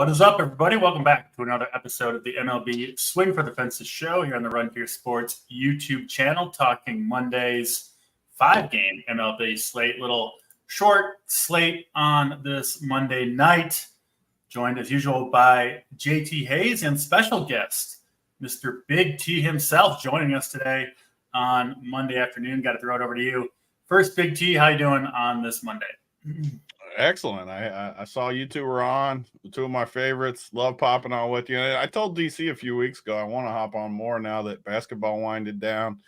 What is up, everybody? Welcome back to another episode of the MLB Swing for the Fences show here on the Run Pure Sports YouTube channel, talking Monday's 5-game MLB slate. Little short slate on this Monday night. Joined as usual by JT Hayes and special guest, Mr. Big T himself, joining us today on Monday afternoon. Got to throw it over to you. First, Big T, how you doing on this Monday? Excellent. I saw you two were on, two of my favorites. Love popping on with you. I told DC a few weeks ago I want to hop on more now that basketball winded down.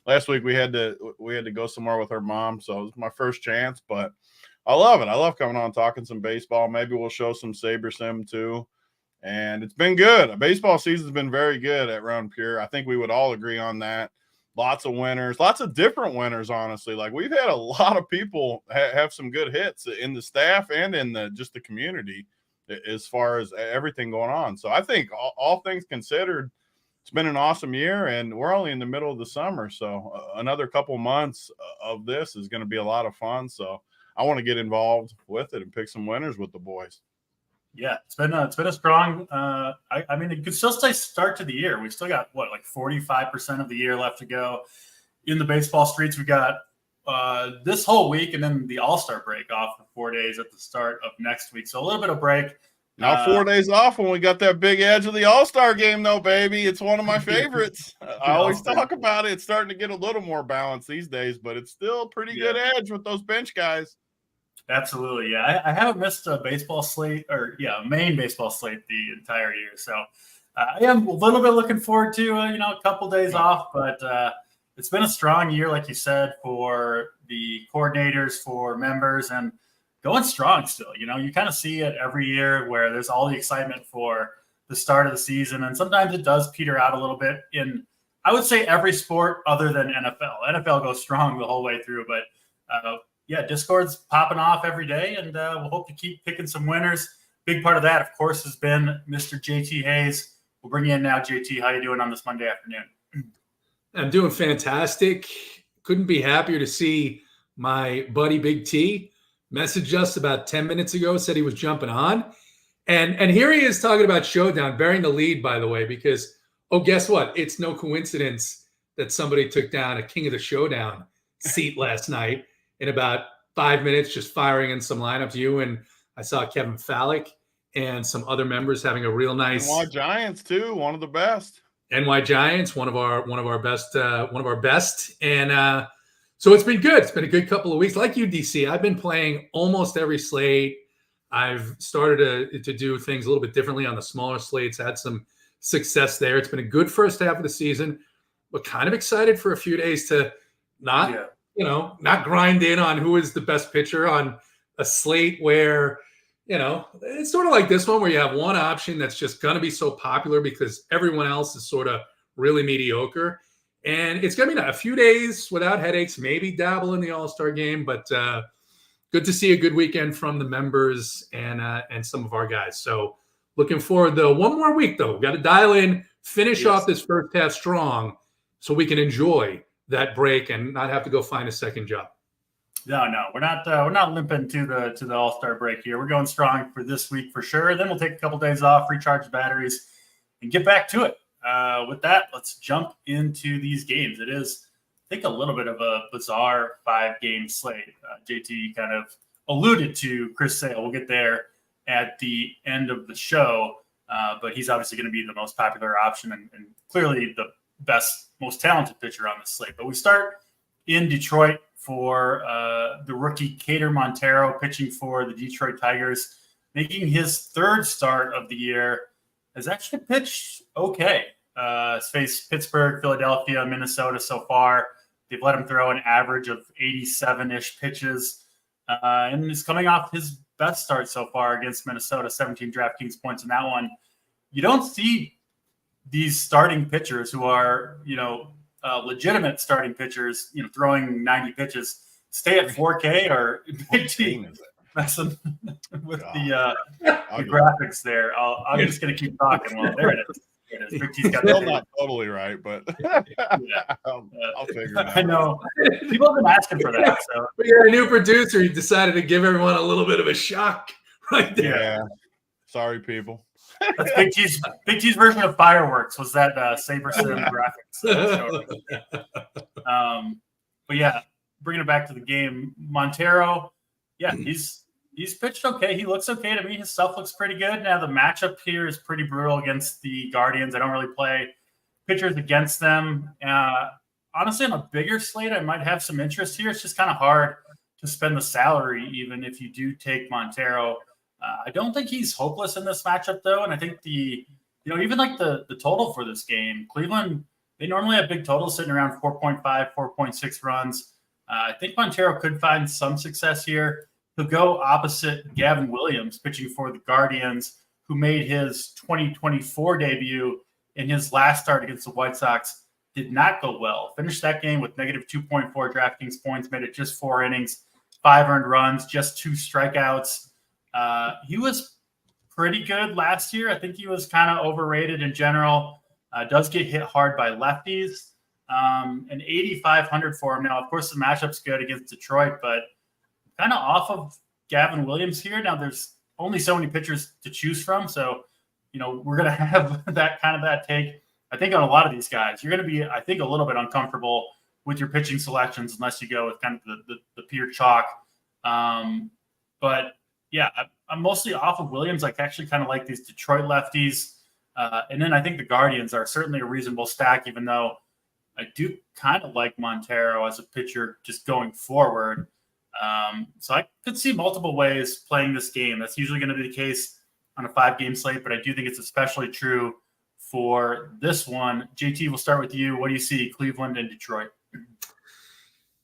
Last week we had to go somewhere with her mom, so it was my first chance. But I love it. I love coming on talking some baseball. Maybe we'll show some Saber Sim too. And it's been good. Baseball season's been very good at Run Pure. I think we would all agree on that. Lots of winners, lots of different winners, honestly. Like, we've had a lot of people have some good hits in the staff and in just the community as far as everything going on. So I think all things considered, it's been an awesome year, and we're only in the middle of the summer. So another couple months of this is going to be a lot of fun. So I want to get involved with it and pick some winners with the boys. Yeah, it's been a strong. I mean, it could still say start to the year. We still got 45% of the year left to go in the baseball streets. We got this whole week, and then the All-Star break off for 4 days at the start of next week. So a little bit of break. Now 4 days off when we got that big edge of the All-Star game, though, baby. It's one of my favorites. I always talk about it. It's starting to get a little more balanced these days, but it's still pretty good edge with those bench guys. Absolutely, yeah. I haven't missed a baseball slate, a main baseball slate the entire year. So I am a little bit looking forward to a couple days off, but it's been a strong year, like you said, for the coordinators, for members, and going strong still. You kind of see it every year where there's all the excitement for the start of the season, and sometimes it does peter out a little bit in, I would say, every sport other than NFL. NFL goes strong the whole way through, but Discord's popping off every day, and we'll hope to keep picking some winners. Big part of that, of course, has been Mr. JT Hayes. We'll bring you in now, JT. How you doing on this Monday afternoon? I'm doing fantastic. Couldn't be happier to see my buddy Big T message us about 10 minutes ago, said he was jumping on. And here he is talking about Showdown, bearing the lead, by the way, because, guess what? It's no coincidence that somebody took down a King of the Showdown seat last night. In about 5 minutes, just firing in some lineups. You and I saw Kevin Fallick and some other members having a real nice. NY Giants too, one of the best. NY Giants, one of our best. And so it's been good. It's been a good couple of weeks. Like you, DC, I've been playing almost every slate. I've started to do things a little bit differently on the smaller slates. Had some success there. It's been a good first half of the season, but kind of excited for a few days to not grind in on who is the best pitcher on a slate where, it's sort of like this one where you have one option that's just going to be so popular because everyone else is sort of really mediocre. And it's going to be a few days without headaches, maybe dabble in the All-Star game, but good to see a good weekend from the members and some of our guys. So looking forward, though. One more week, though. We've got to dial in, finish off this first half strong so we can enjoy that break and not have to go find a second job. No, we're not limping to the All-Star break here. We're going strong for this week for sure. Then we'll take a couple days off, recharge the batteries, and get back to it. With that, let's jump into these games. It is, I think, a little bit of a bizarre 5-game slate. JT kind of alluded to Chris Sale. We'll get there at the end of the show, but he's obviously going to be the most popular option and clearly the best, most talented pitcher on the slate. But we start in Detroit for the rookie Cater Montero pitching for the Detroit Tigers, making his third start of the year. Has actually pitched okay. He's faced Pittsburgh, Philadelphia, Minnesota so far. They've let him throw an average of 87-ish pitches, and he's coming off his best start so far against Minnesota, 17 DraftKings points in that one. You don't see these starting pitchers who are, legitimate starting pitchers, throwing 90 pitches, stay at 4K or messing with the graphics there. I'm just going to keep talking. Well, there it is. Still not totally right, but I'll figure it out. I know. People have been asking for that. So we got a new producer. He decided to give everyone a little bit of a shock right there. Yeah. Sorry, people. That's Big T's version of fireworks was that Saber Sim graphics. But yeah, bringing it back to the game, Montero, yeah, he's pitched okay. He looks okay to me. His stuff looks pretty good. Now the matchup here is pretty brutal against the Guardians. I don't really play pitchers against them. Honestly, on a bigger slate, I might have some interest here. It's just kind of hard to spend the salary, even if you do take Montero. I don't think he's hopeless in this matchup, though. And I think even like the total for this game, Cleveland, they normally have big totals sitting around 4.5, 4.6 runs. I think Montero could find some success here. He'll go opposite Gavin Williams, pitching for the Guardians, who made his 2024 debut in his last start against the White Sox. Did not go well. Finished that game with negative 2.4 DraftKings points, made it just 4 innings, 5 earned runs, just 2 strikeouts. He was pretty good last year. I think he was kind of overrated in general. Does get hit hard by lefties. An 8,500 for him. Now, of course, the matchup's good against Detroit, but kind of off of Gavin Williams here. Now, there's only so many pitchers to choose from. So, we're going to have that take. I think on a lot of these guys, you're going to be, I think, a little bit uncomfortable with your pitching selections unless you go with kind of the pure chalk. But yeah, I'm mostly off of Williams. I actually kind of like these Detroit lefties. And then I think the Guardians are certainly a reasonable stack, even though I do kind of like Montero as a pitcher just going forward. So I could see multiple ways playing this game. That's usually going to be the case on a 5-game slate, but I do think it's especially true for this one. JT, we'll start with you. What do you see, Cleveland and Detroit?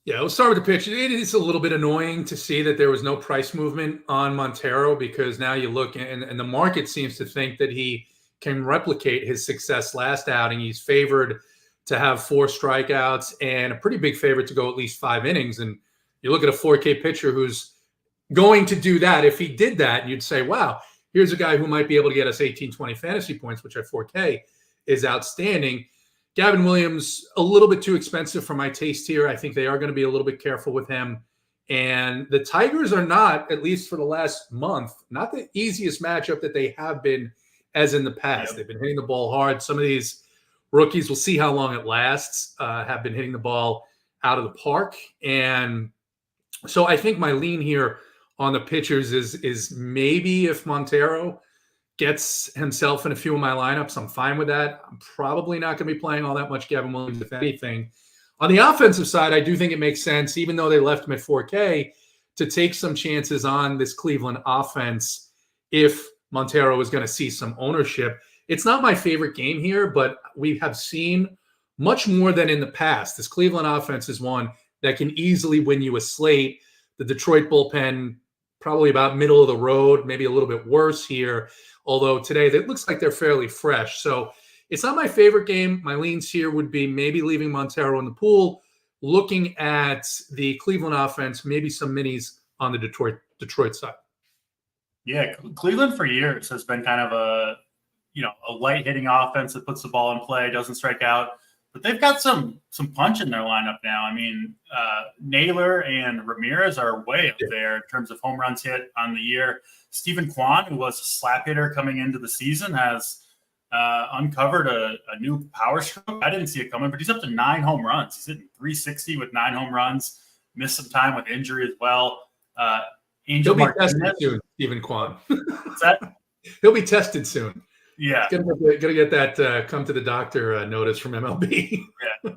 Yeah, we'll start with the pitch. It is a little bit annoying to see that there was no price movement on Montero, because now you look and the market seems to think that he can replicate his success last outing. He's favored to have 4 strikeouts and a pretty big favorite to go at least 5 innings. And you look at a 4K pitcher who's going to do that. If he did that, you'd say, wow, here's a guy who might be able to get us 18, 20 fantasy points, which at 4K is outstanding. Gavin Williams, a little bit too expensive for my taste here. I think they are going to be a little bit careful with him. And the Tigers are not, at least for the last month, not the easiest matchup that they have been as in the past. They've been hitting the ball hard. Some of these rookies, we'll see how long it lasts, have been hitting the ball out of the park. And so I think my lean here on the pitchers is maybe if Montero gets himself in a few of my lineups, I'm fine with that. I'm probably not going to be playing all that much Gavin Williams, if anything. On the offensive side, I do think it makes sense, even though they left him at 4K, to take some chances on this Cleveland offense if Montero is going to see some ownership. It's not my favorite game here, but we have seen much more than in the past. This Cleveland offense is one that can easily win you a slate. The Detroit bullpen, probably about middle of the road, maybe a little bit worse here. Although today it looks like they're fairly fresh. So it's not my favorite game. My leans here would be maybe leaving Montero in the pool, looking at the Cleveland offense, maybe some minis on the Detroit side. Yeah, Cleveland for years has been kind of a light hitting offense that puts the ball in play, doesn't strike out. But they've got some punch in their lineup now. I mean, Naylor and Ramirez are way up there in terms of home runs hit on the year. Stephen Kwan, who was a slap hitter coming into the season, has uncovered a new power stroke. I didn't see it coming, but he's up to 9 home runs. He's hitting 360 with 9 home runs. Missed some time with injury as well. He'll be tested soon, Stephen Kwan. What's that? He'll be tested soon. Yeah. Gonna get that come to the doctor notice from MLB. Yeah,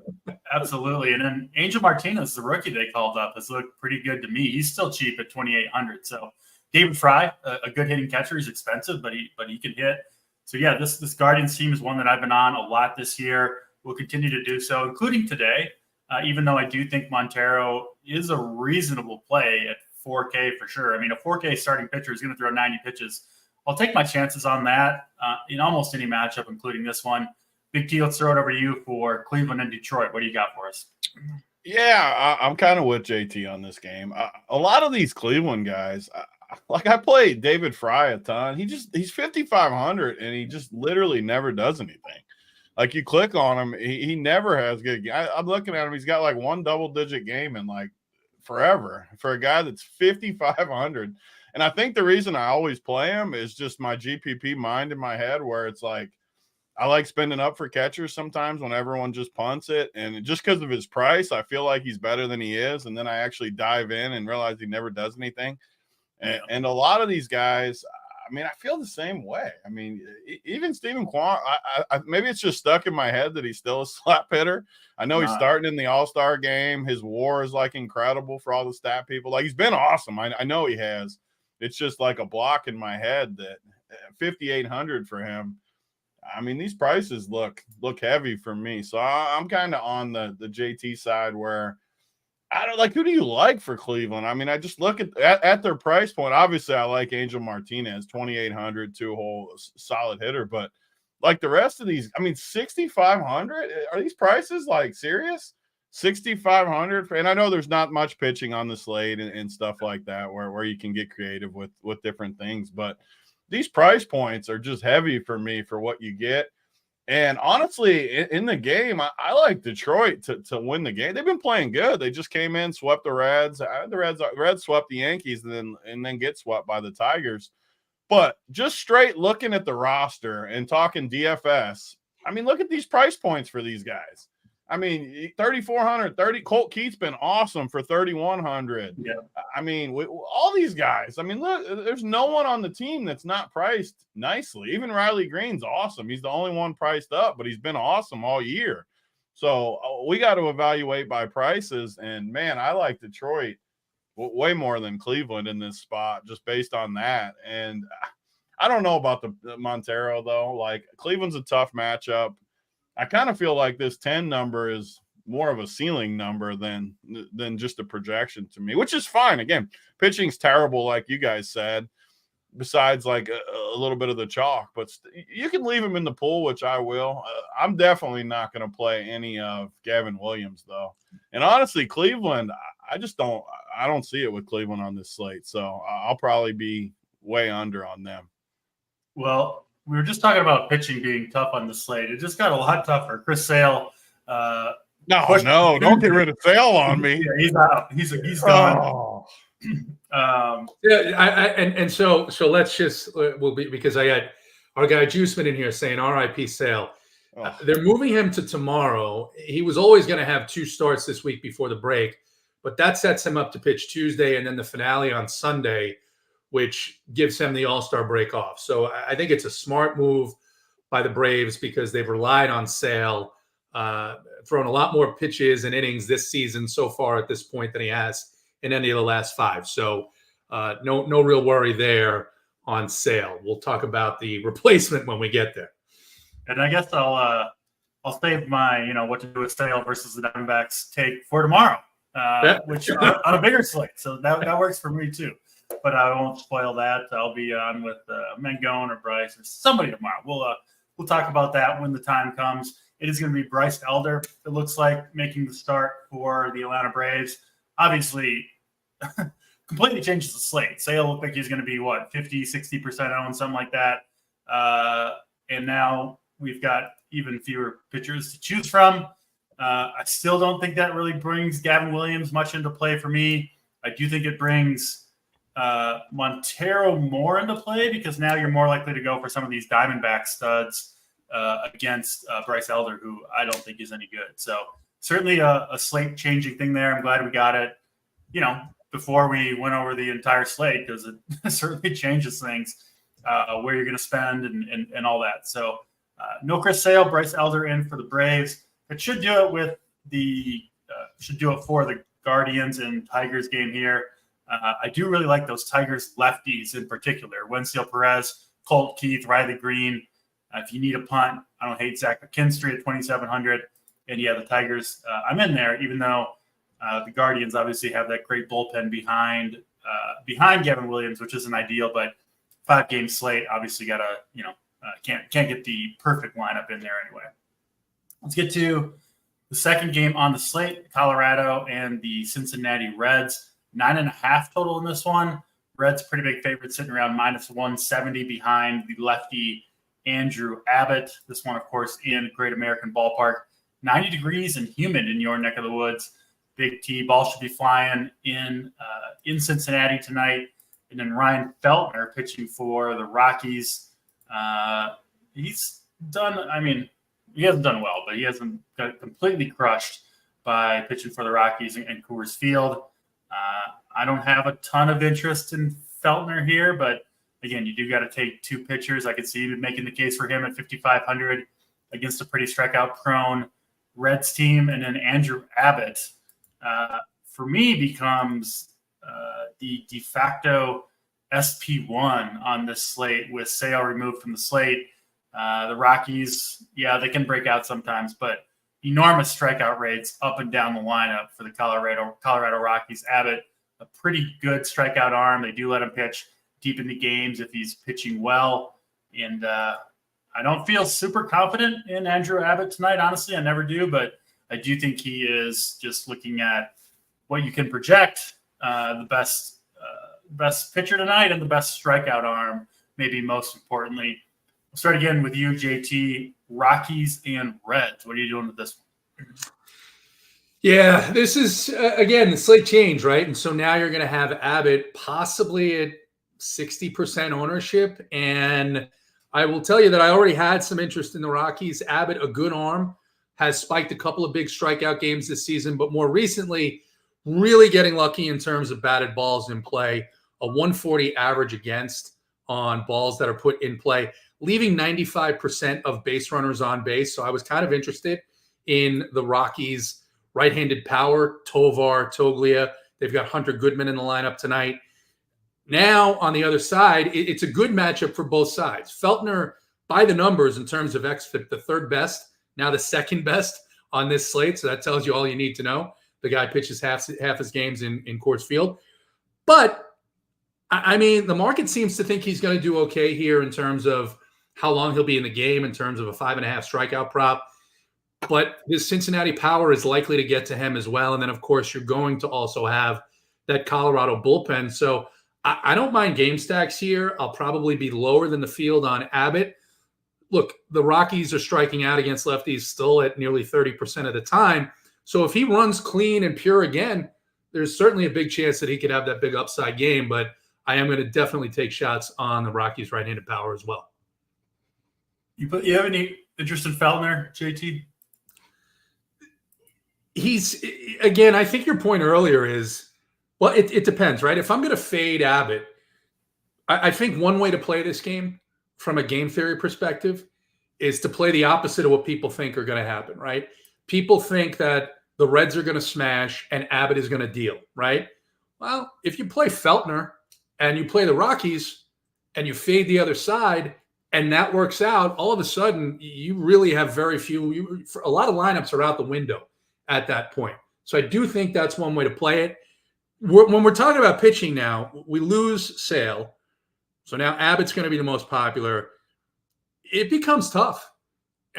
absolutely. And then Angel Martinez, the rookie they called up, has looked pretty good to me. He's still cheap at 2,800. So David Fry, a good hitting catcher. He's expensive, but he can hit. So yeah, this Guardians team is one that I've been on a lot this year. We'll continue to do so, including today. Even though I do think Montero is a reasonable play at 4K for sure. I mean, a 4K starting pitcher is going to throw 90 pitches. I'll take my chances on that in almost any matchup, including this one. Big T, let's throw it over to you for Cleveland and Detroit. What do you got for us? Yeah, I'm kind of with JT on this game. A lot of these Cleveland guys, I play David Fry a ton. He's 5,500 and he just literally never does anything. Like you click on him, he never has good. I'm looking at him. He's got like 1 double-digit game in like forever for a guy that's 5,500. And I think the reason I always play him is just my GPP mind in my head, where it's like I like spending up for catchers sometimes when everyone just punts it. And just because of his price, I feel like he's better than he is. And then I actually dive in and realize he never does anything. And a lot of these guys, I mean, I feel the same way. I mean, even Stephen Kwan, I maybe it's just stuck in my head that he's still a slap hitter. I know he's starting in the All-Star game. His WAR is like incredible for all the stat people. Like, he's been awesome. I know he has. It's just like a block in my head that 5,800 for him. I mean, these prices look heavy for me. So I'm kind of on the JT side, where I don't like, who do you like for Cleveland? I mean, I just look at their price point. Obviously, I like Angel Martinez, 2,800, 2-hole solid hitter. But like the rest of these, I mean, 6,500. Are these prices like serious? 6,500, and I know there's not much pitching on the slate and stuff like that, where you can get creative with different things. But these price points are just heavy for me for what you get. And honestly, in the game, I like Detroit to win the game. They've been playing good. They just came in, swept the Reds. The Reds swept the Yankees and then get swept by the Tigers. But just straight looking at the roster and talking DFS, I mean, look at these price points for these guys. I mean, 3,400, Colt Keith's been awesome for 3,100. Yeah. I mean, all these guys, I mean, look, there's no one on the team that's not priced nicely. Even Riley Green's awesome. He's the only one priced up, but he's been awesome all year. So we got to evaluate by prices. And man, I like Detroit way more than Cleveland in this spot, just based on that. And I don't know about the Montero though. Like, Cleveland's a tough matchup. I kind of feel like this 10 number is more of a ceiling number than just a projection to me, which is fine. Again, pitching's terrible, like you guys said, besides like a little bit of the chalk. But you can leave him in the pool, which I will. I'm definitely not going to play any of Gavin Williams, though. And honestly, Cleveland, I don't see it with Cleveland on this slate. So I'll probably be way under on them. Well, we were just talking about pitching being tough on the slate. It just got a lot tougher. Chris Sale. No, don't get rid of Sale on me. Yeah, he's out. He's gone. Oh. So let's just because I got our guy Juiceman in here saying RIP Sale. Oh. They're moving him to tomorrow. He was always going to have 2 starts this week before the break, but that sets him up to pitch Tuesday and then the finale on Sunday, which gives him the All-Star break off. So I think it's a smart move by the Braves because they've relied on Sale, thrown a lot more pitches and innings this season so far at this point than he has in any of the last 5. So no real worry there on Sale. We'll talk about the replacement when we get there. And I guess I'll save my, what to do with Sale versus the Diamondbacks take for tomorrow, which on a bigger slate. So that works for me too. But I won't spoil that. I'll be on with Mangone or Bryce or somebody tomorrow. We'll talk about that when the time comes. It is going to be Bryce Elder, it looks like, making the start for the Atlanta Braves. Obviously, completely changes the slate. Sale looked like he's going to be, 50, 60% owned, something like that. And now we've got even fewer pitchers to choose from. I still don't think that really brings Gavin Williams much into play for me. I do think it brings Montero more into play because now you're more likely to go for some of these Diamondback studs against Bryce Elder, who I don't think is any good. So certainly a slate changing thing there. I'm glad we got it, before we went over the entire slate, because it certainly changes things, where you're going to spend and all that. So no Chris Sale, Bryce Elder in for the Braves. It should do it for the Guardians and Tigers game here. I do really like those Tigers lefties in particular. Wenzel Perez, Colt Keith, Riley Green. If you need a punt, I don't hate Zach McKinstry at 2,700. And yeah, the Tigers, I'm in there, even though the Guardians obviously have that great bullpen behind Gavin Williams, which isn't ideal, but 5-game slate, obviously got to, can't get the perfect lineup in there anyway. Let's get to the second game on the slate, Colorado and the Cincinnati Reds. 9.5 total in this one. Reds pretty big favorite, sitting around -170 behind the lefty Andrew Abbott. This one, of course, in Great American Ballpark. 90 degrees and humid in your neck of the woods. Big T ball should be flying in Cincinnati tonight. And then Ryan Feltner pitching for the Rockies. He's done, I mean, he hasn't done well, but he hasn't got completely crushed by pitching for the Rockies in Coors Field. I don't have a ton of interest in Feltner here, but again, you do got to take two pitchers. I could see you making the case for him at 5,500 against a pretty strikeout-prone Reds team. And then Andrew Abbott, for me, becomes the de facto SP1 on this slate with Sale removed from the slate. The Rockies, yeah, they can break out sometimes, but enormous strikeout rates up and down the lineup for the Colorado Rockies. Abbott, a pretty good strikeout arm. They do let him pitch deep into games if he's pitching well. And I don't feel super confident in Andrew Abbott tonight. Honestly, I never do, but I do think he is, just looking at what you can project, the best pitcher tonight and the best strikeout arm, maybe most importantly. We'll start again with you, JT. Rockies and Reds. What are you doing with this one? Yeah, this is, again, the slate change, right? And so now you're going to have Abbott possibly at 60% ownership. And I will tell you that I already had some interest in the Rockies. Abbott, a good arm, has spiked a couple of big strikeout games this season, but more recently, really getting lucky in terms of batted balls in play, a 140 average against on balls that are put in play, leaving 95% of base runners on base. So I was kind of interested in the Rockies' right-handed power, Tovar, Toglia. They've got Hunter Goodman in the lineup tonight. Now, on the other side, it's a good matchup for both sides. Feltner, by the numbers in terms of xFIP, the third best, now the second best on this slate. So that tells you all you need to know. The guy pitches half his games in Coors Field. But, I mean, the market seems to think he's going to do okay here in terms of how long he'll be in the game, in terms of a 5.5 strikeout prop. But his Cincinnati power is likely to get to him as well. And then, of course, you're going to also have that Colorado bullpen. So I don't mind game stacks here. I'll probably be lower than the field on Abbott. Look, the Rockies are striking out against lefties still at nearly 30% of the time. So if he runs clean and pure again, there's certainly a big chance that he could have that big upside game. But I am going to definitely take shots on the Rockies' right-handed power as well. You have any interest in Feltner, JT? He's, again, I think your point earlier is, well, it depends, right? If I'm going to fade Abbott, I think one way to play this game from a game theory perspective is to play the opposite of what people think are going to happen, right? People think that the Reds are going to smash and Abbott is going to deal, right? Well, if you play Feltner and you play the Rockies and you fade the other side and that works out, all of a sudden you really have very few. A lot of lineups are out the window at that point. So I do think that's one way to play it. When we're talking about pitching now, we lose Sale. So now Abbott's going to be the most popular. It becomes tough.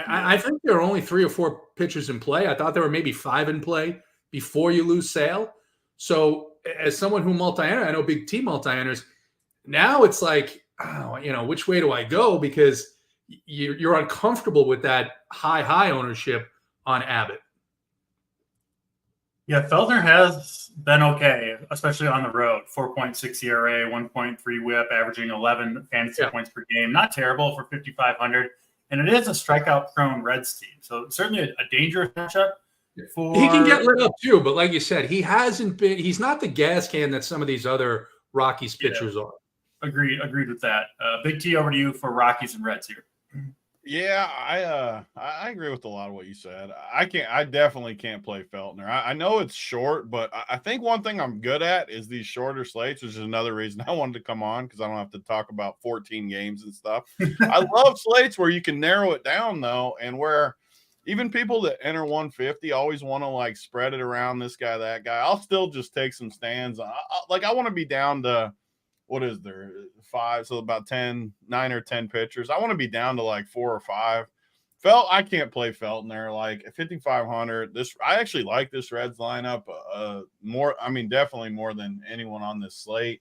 I think there are only 3 or 4 pitchers in play. I thought there were maybe 5 in play before you lose Sale. So as someone who multi-enter, I know big T multi-enters, now it's like, oh, which way do I go? Because you're uncomfortable with that high ownership on Abbott. Yeah, Feltner has been okay, especially on the road. 4.6 ERA, 1.3 WHIP, averaging 11 fantasy points per game. Not terrible for 5,500. And it is a strikeout-prone Reds team, so certainly a dangerous matchup. He can get lit up too, but like you said, he's not the gas can that some of these other Rockies pitchers are. Agreed with that. Big T, over to you for Rockies and Reds here. Yeah, I agree with a lot of what you said. I definitely can't play Feltner. I know it's short, but I think one thing I'm good at is these shorter slates, which is another reason I wanted to come on, because I don't have to talk about 14 games and stuff. I love slates where you can narrow it down though, and where even people that enter 150 always want to like spread it around this guy, that guy. I'll still just take some stands. I want to be down to, what is there, 5, so about 9 or 10 pitchers. I want to be down to like 4 or 5. I can't play Feltner. Like at 5,500, I actually like this Reds lineup definitely more than anyone on this slate.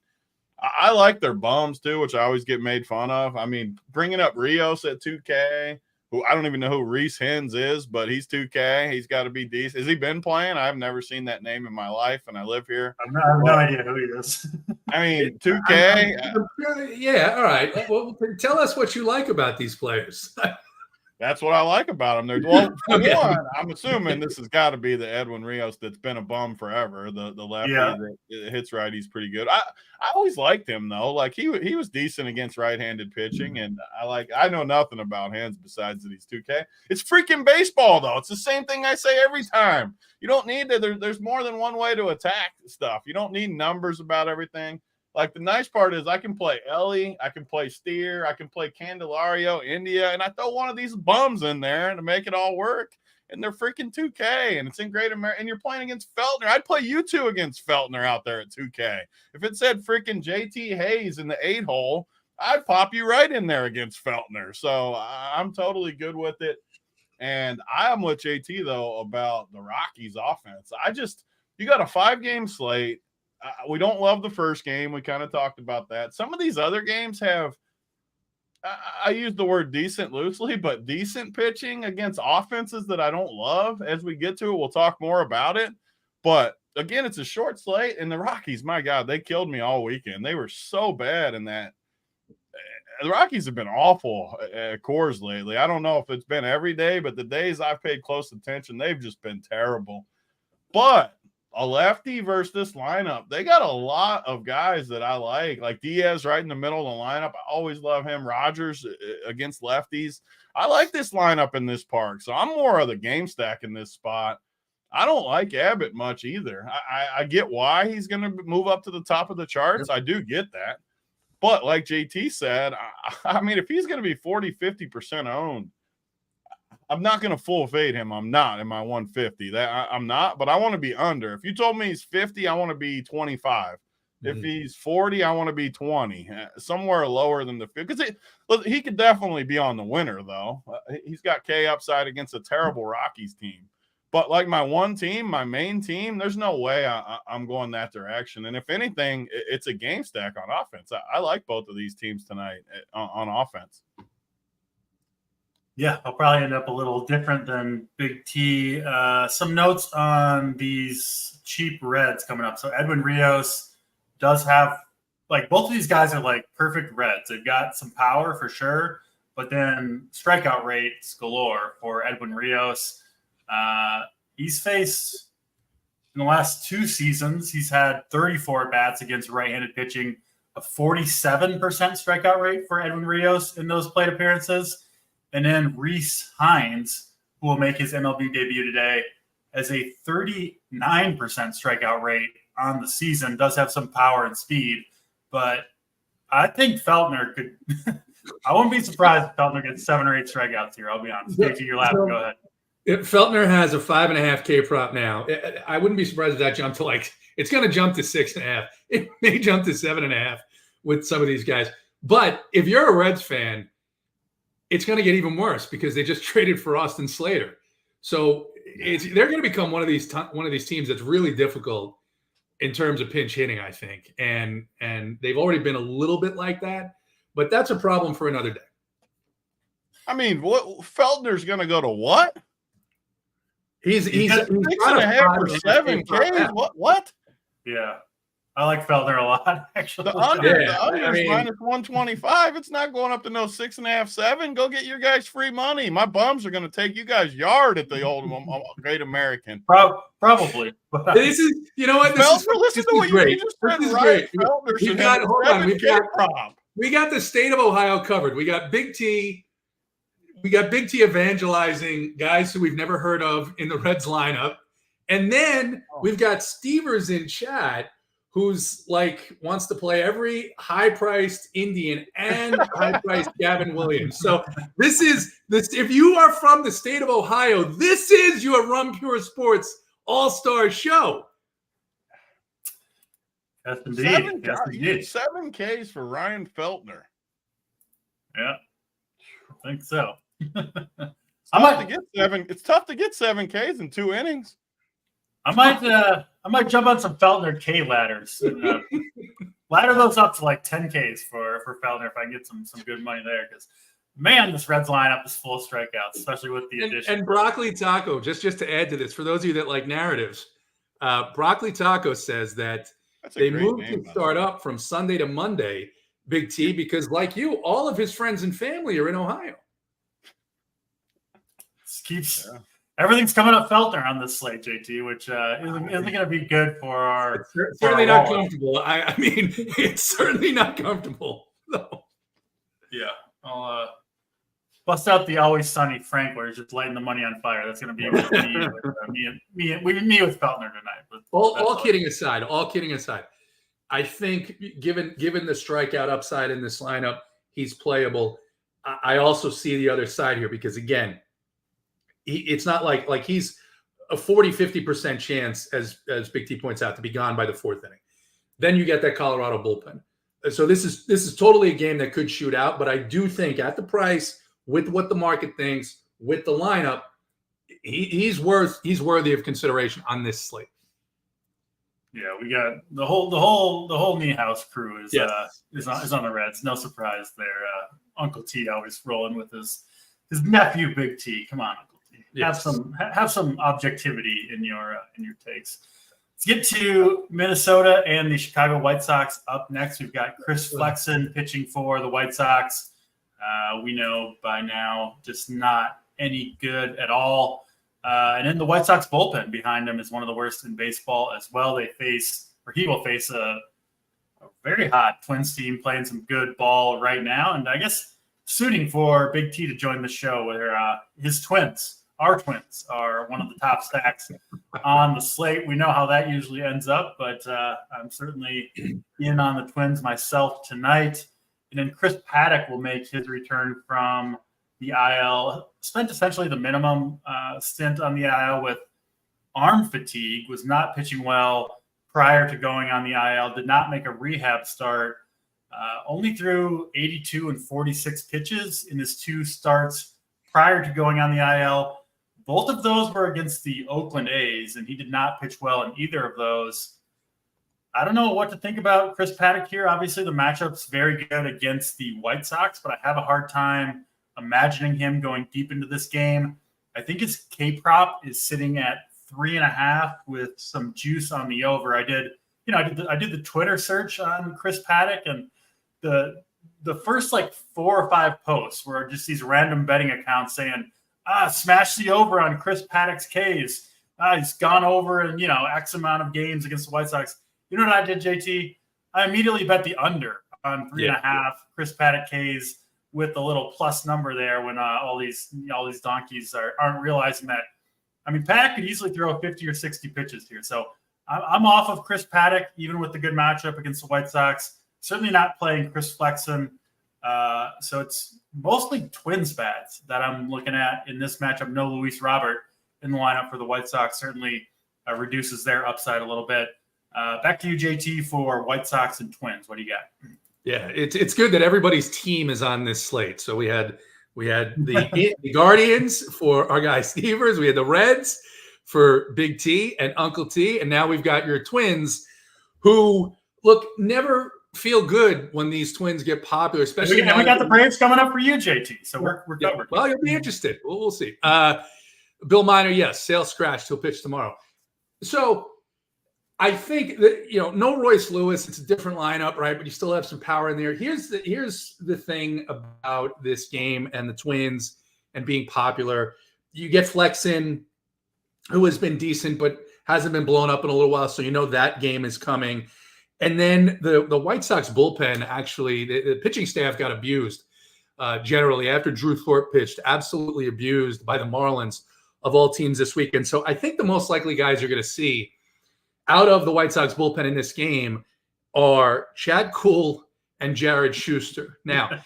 I like their bums too, which I always get made fun of. I mean, bringing up Rios at 2K who I don't even know who Reese Hens is, but he's 2K. He's got to be decent. Has he been playing? I've never seen that name in my life, and I live here. I have no idea who he is. I mean, 2K. Yeah, all right. Well, tell us what you like about these players. That's what I like about him. Well, for Okay. one, I'm assuming this has got to be the Edwin Rios that's been a bum forever. The lefty that hits righties pretty good. I always liked him though. Like he was decent against right-handed pitching, and I know nothing about hands besides that he's 2K. It's freaking baseball though. It's the same thing I say every time. You don't need to. There's more than one way to attack stuff. You don't need numbers about everything. Like the nice part is I can play Ellie, I can play Steer, I can play Candelario, India, and I throw one of these bums in there to make it all work. And they're freaking 2K, and it's in Great America. And you're playing against Feltner. I'd play you two against Feltner out there at 2K. If it said freaking JT Hayes in the 8-hole, I'd pop you right in there against Feltner. So I'm totally good with it. And I am with JT though about the Rockies offense. You got a 5-game slate. We don't love the first game. We kind of talked about that. Some of these other games have, I use the word decent loosely, but decent pitching against offenses that I don't love. As we get to it, we'll talk more about it. But again, it's a short slate, and the Rockies, my God, they killed me all weekend. They were so bad in that. The Rockies have been awful at Coors lately. I don't know if it's been every day, but the days I've paid close attention, they've just been terrible. But a lefty versus this lineup, they got a lot of guys that I like Diaz right in the middle of the lineup. I always love him. Rogers against lefties. I like this lineup in this park, so I'm more of the game stack in this spot. I don't like Abbott much either. I get why he's going to move up to the top of the charts. I do get that. But like JT said, I mean, if he's going to be 40, 50% owned, I'm not going to full fade him. I'm not in my 150. I'm not, but I want to be under. If you told me he's 50, I want to be 25. If he's 40, I want to be 20. Somewhere lower than the 50. Because he could definitely be on the winner, though. He's got K upside against a terrible Rockies team. But like my one team, my main team, there's no way I'm going that direction. And if anything, it's a game stack on offense. I like both of these teams tonight on offense. Yeah, I'll probably end up a little different than Big T. Some notes on these cheap Reds coming up. So Edwin Rios does have, like, both of these guys are like perfect Reds. They've got some power for sure, but then strikeout rates galore for Edwin Rios. He's faced in the last 2 seasons, he's had 34 bats against right-handed pitching, a 47% strikeout rate for Edwin Rios in those plate appearances. And then Reese Hines, who will make his MLB debut today, has a 39% strikeout rate on the season, does have some power and speed. But I think Feltner could – I wouldn't be surprised if Feltner gets 7 or 8 strikeouts here. I'll be honest. JT, you're laughing. Go ahead. Feltner has a 5.5K prop now. I wouldn't be surprised if that jumped to it's going to jump to 6.5. It may jump to 7.5 with some of these guys. But if you're a Reds fan, it's going to get even worse because they just traded for Austin Slater. So they're going to become one of these teams that's really difficult in terms of pinch hitting, I think. And they've already been a little bit like that, but that's a problem for another day. I mean, Feltner's going to go to what? He's 6.5 or 7 Ks. What? Yeah. I like Feltner a lot, actually. The under is minus 125. It's not going up to no 6.5, 7. Go get your guys free money. My bums are going to take you guys yard at the old Great American. Probably. This is, you know what? Listen to what you just said. Right. We got the state of Ohio covered. We got Big T. We got Big T evangelizing guys who we've never heard of in the Reds lineup. And then we've got Stevers in chat who's wants to play every high-priced Indian and high-priced Gavin Williams. So this is if you are from the state of Ohio, this is your Run Pure Sports All-Star show. Yes, indeed. 7 Ks for Ryan Feltner. Yeah, I think so. It's tough to get 7 Ks in 2 innings. I might jump on some Feltner K ladders. Ladder those up to 10 Ks for Feltner if I can get some good money there, because man, this Reds lineup is full of strikeouts, especially with the addition. And Broccoli Taco, just to add to this, for those of you that like narratives, Broccoli Taco says that they moved to start up from Sunday to Monday, Big T, because like you, all of his friends and family are in Ohio. Everything's coming up Feltner on this slate, JT, which isn't going to be good for our. It's certainly not comfortable. I mean, it's certainly not comfortable. No. Yeah, I'll bust out the Always Sunny Frank, where he's just lighting the money on fire. That's going to be with me with Feltner tonight. All kidding aside, I think given the strikeout upside in this lineup, he's playable. I also see the other side here because again, it's not like he's a 40-50% chance, as Big T points out, to be gone by the fourth inning. Then you get that Colorado bullpen. So this is totally a game that could shoot out, but I do think at the price, with what the market thinks, with the lineup, he's worthy of consideration on this slate. Yeah, we got the whole Niehaus crew is on the Reds. No surprise there. Uncle T always rolling with his nephew Big T. Come on, Uncle T. Yes. Have some objectivity in your takes. Let's get to Minnesota and the Chicago White Sox up next. We've got Chris Flexen pitching for the White Sox. We know by now just not any good at all. And then the White Sox bullpen behind him is one of the worst in baseball as well. He will face a very hot Twins team playing some good ball right now. And I guess suiting for Big T to join the show where our twins are one of the top stacks on the slate. We know how that usually ends up, but I'm certainly in on the Twins myself tonight. And then Chris Paddock will make his return from the IL. Spent essentially the minimum stint on the IL with arm fatigue, was not pitching well prior to going on the IL, did not make a rehab start, only threw 82 and 46 pitches in his two starts prior to going on the IL. Both of those were against the Oakland A's, and he did not pitch well in either of those. I don't know what to think about Chris Paddock here. Obviously, the matchup's very good against the White Sox, but I have a hard time imagining him going deep into this game. I think his K-prop is sitting at 3.5 with some juice on the over. I did the Twitter search on Chris Paddock, and the first 4 or 5 posts were just these random betting accounts saying, smash the over on Chris Paddock's Ks. He's gone over in, X amount of games against the White Sox. You know what I did, JT? I immediately bet the under on 3.5 Chris Paddock Ks with a little plus number there when all these donkeys aren't realizing that. I mean, Paddock could easily throw 50 or 60 pitches here. So I'm off of Chris Paddock, even with the good matchup against the White Sox. Certainly not playing Chris Flexen. So it's mostly Twins bats that I'm looking at in this matchup. No Luis Robert in the lineup for the White Sox certainly reduces their upside a little bit. Back to you, JT, for White Sox and Twins. What do you got? Yeah, it's good that everybody's team is on this slate. So we had the Guardians for our guy Stevers. We had the Reds for Big T and Uncle T. And now we've got your Twins who, look, never feel good when these Twins get popular, especially now. We got the Braves coming up for you, JT. So we're covered. Well, you'll be interested. We'll see. Bill Miner, yes, sale scratched. He'll pitch tomorrow. So I think that, no Royce Lewis. It's a different lineup, right? But you still have some power in there. Here's the thing about this game and the Twins and being popular. You get Flexen, who has been decent but hasn't been blown up in a little while, so that game is coming. And then the White Sox bullpen, actually, the pitching staff got abused generally after Drew Thorpe pitched, absolutely abused by the Marlins of all teams this week. And so I think the most likely guys you're going to see out of the White Sox bullpen in this game are Chad Kuhl and Jared Schuster. Now,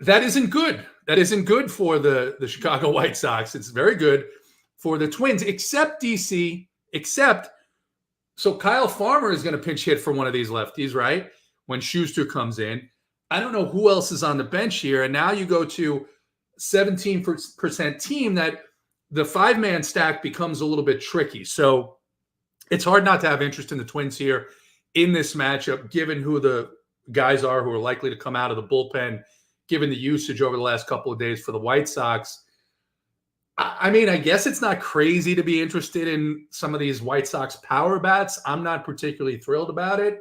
that isn't good. That isn't good for the Chicago White Sox. It's very good for the Twins, except so Kyle Farmer is going to pinch hit for one of these lefties, right? When Schuster comes in. I don't know who else is on the bench here. And now you go to 17% team that the 5-man stack becomes a little bit tricky. So it's hard not to have interest in the Twins here in this matchup, given who the guys are who are likely to come out of the bullpen given the usage over the last couple of days for the White Sox. I mean, I guess it's not crazy to be interested in some of these White Sox power bats. I'm not particularly thrilled about it.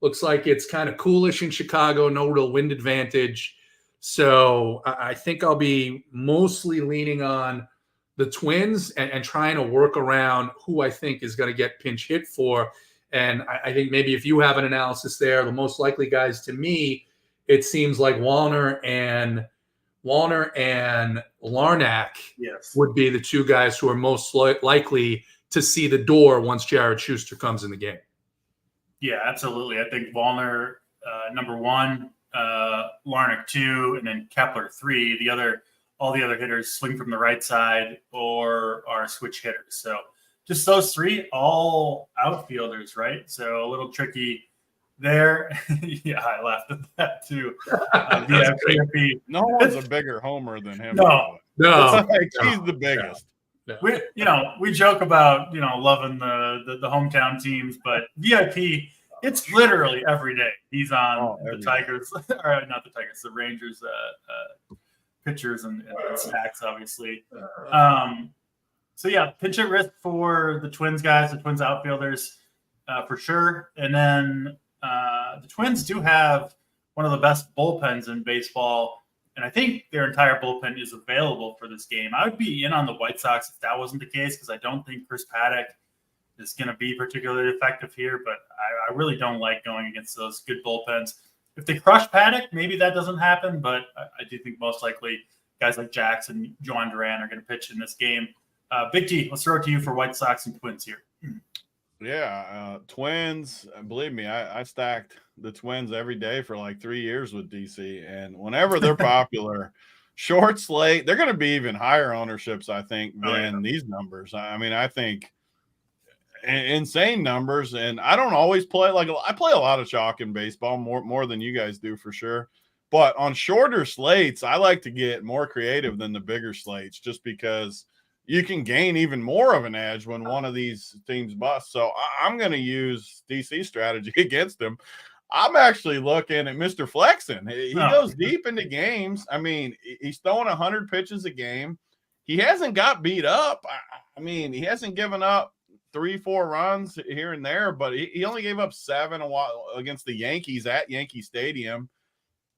Looks like it's kind of coolish in Chicago, no real wind advantage. So I think I'll be mostly leaning on the Twins and trying to work around who I think is going to get pinch hit for. And I think maybe if you have an analysis there, the most likely guys to me, it seems like Wallner and Larnack would be the two guys who are most likely to see the door once Jared Schuster comes in the game. Yeah, absolutely. I think Wallner, number 1, Larnack 2, and then Kepler 3. All the other hitters swing from the right side or are switch hitters. So just those 3, all outfielders, right? So a little tricky there. Yeah, I laughed at that too. VIP. No one's a bigger homer than him. No, he's the biggest. No. We joke about loving the hometown teams, but VIP, it's literally every day he's on the Tigers, or not the Tigers, the Rangers pitchers and stacks, obviously. So yeah, pinch at risk for the Twins guys, the Twins outfielders, for sure. And then the Twins do have one of the best bullpens in baseball. And I think their entire bullpen is available for this game. I would be in on the White Sox if that wasn't the case, because I don't think Chris Paddock is going to be particularly effective here. But I really don't like going against those good bullpens. If they crush Paddock, maybe that doesn't happen. But I do think most likely guys like Jackson, Joan Duran are going to pitch in this game. Big T, let's throw it to you for White Sox and Twins here. Yeah, Twins. Believe me, I stacked the Twins every day for like 3 years with DC, and whenever they're popular, short slate, they're going to be even higher ownerships, I think, than these numbers. I mean, I think insane numbers, and I don't always play I play a lot of chalk in baseball, more than you guys do for sure. But on shorter slates, I like to get more creative than the bigger slates, just because you can gain even more of an edge when one of these teams busts. So I'm going to use DC strategy against them. I'm actually looking at Mr. Flexen. He goes deep into games. I mean, he's throwing 100 pitches a game. He hasn't got beat up. I mean, he hasn't given up 3-4 runs here and there, but he only gave up 7 a while against the Yankees at Yankee Stadium.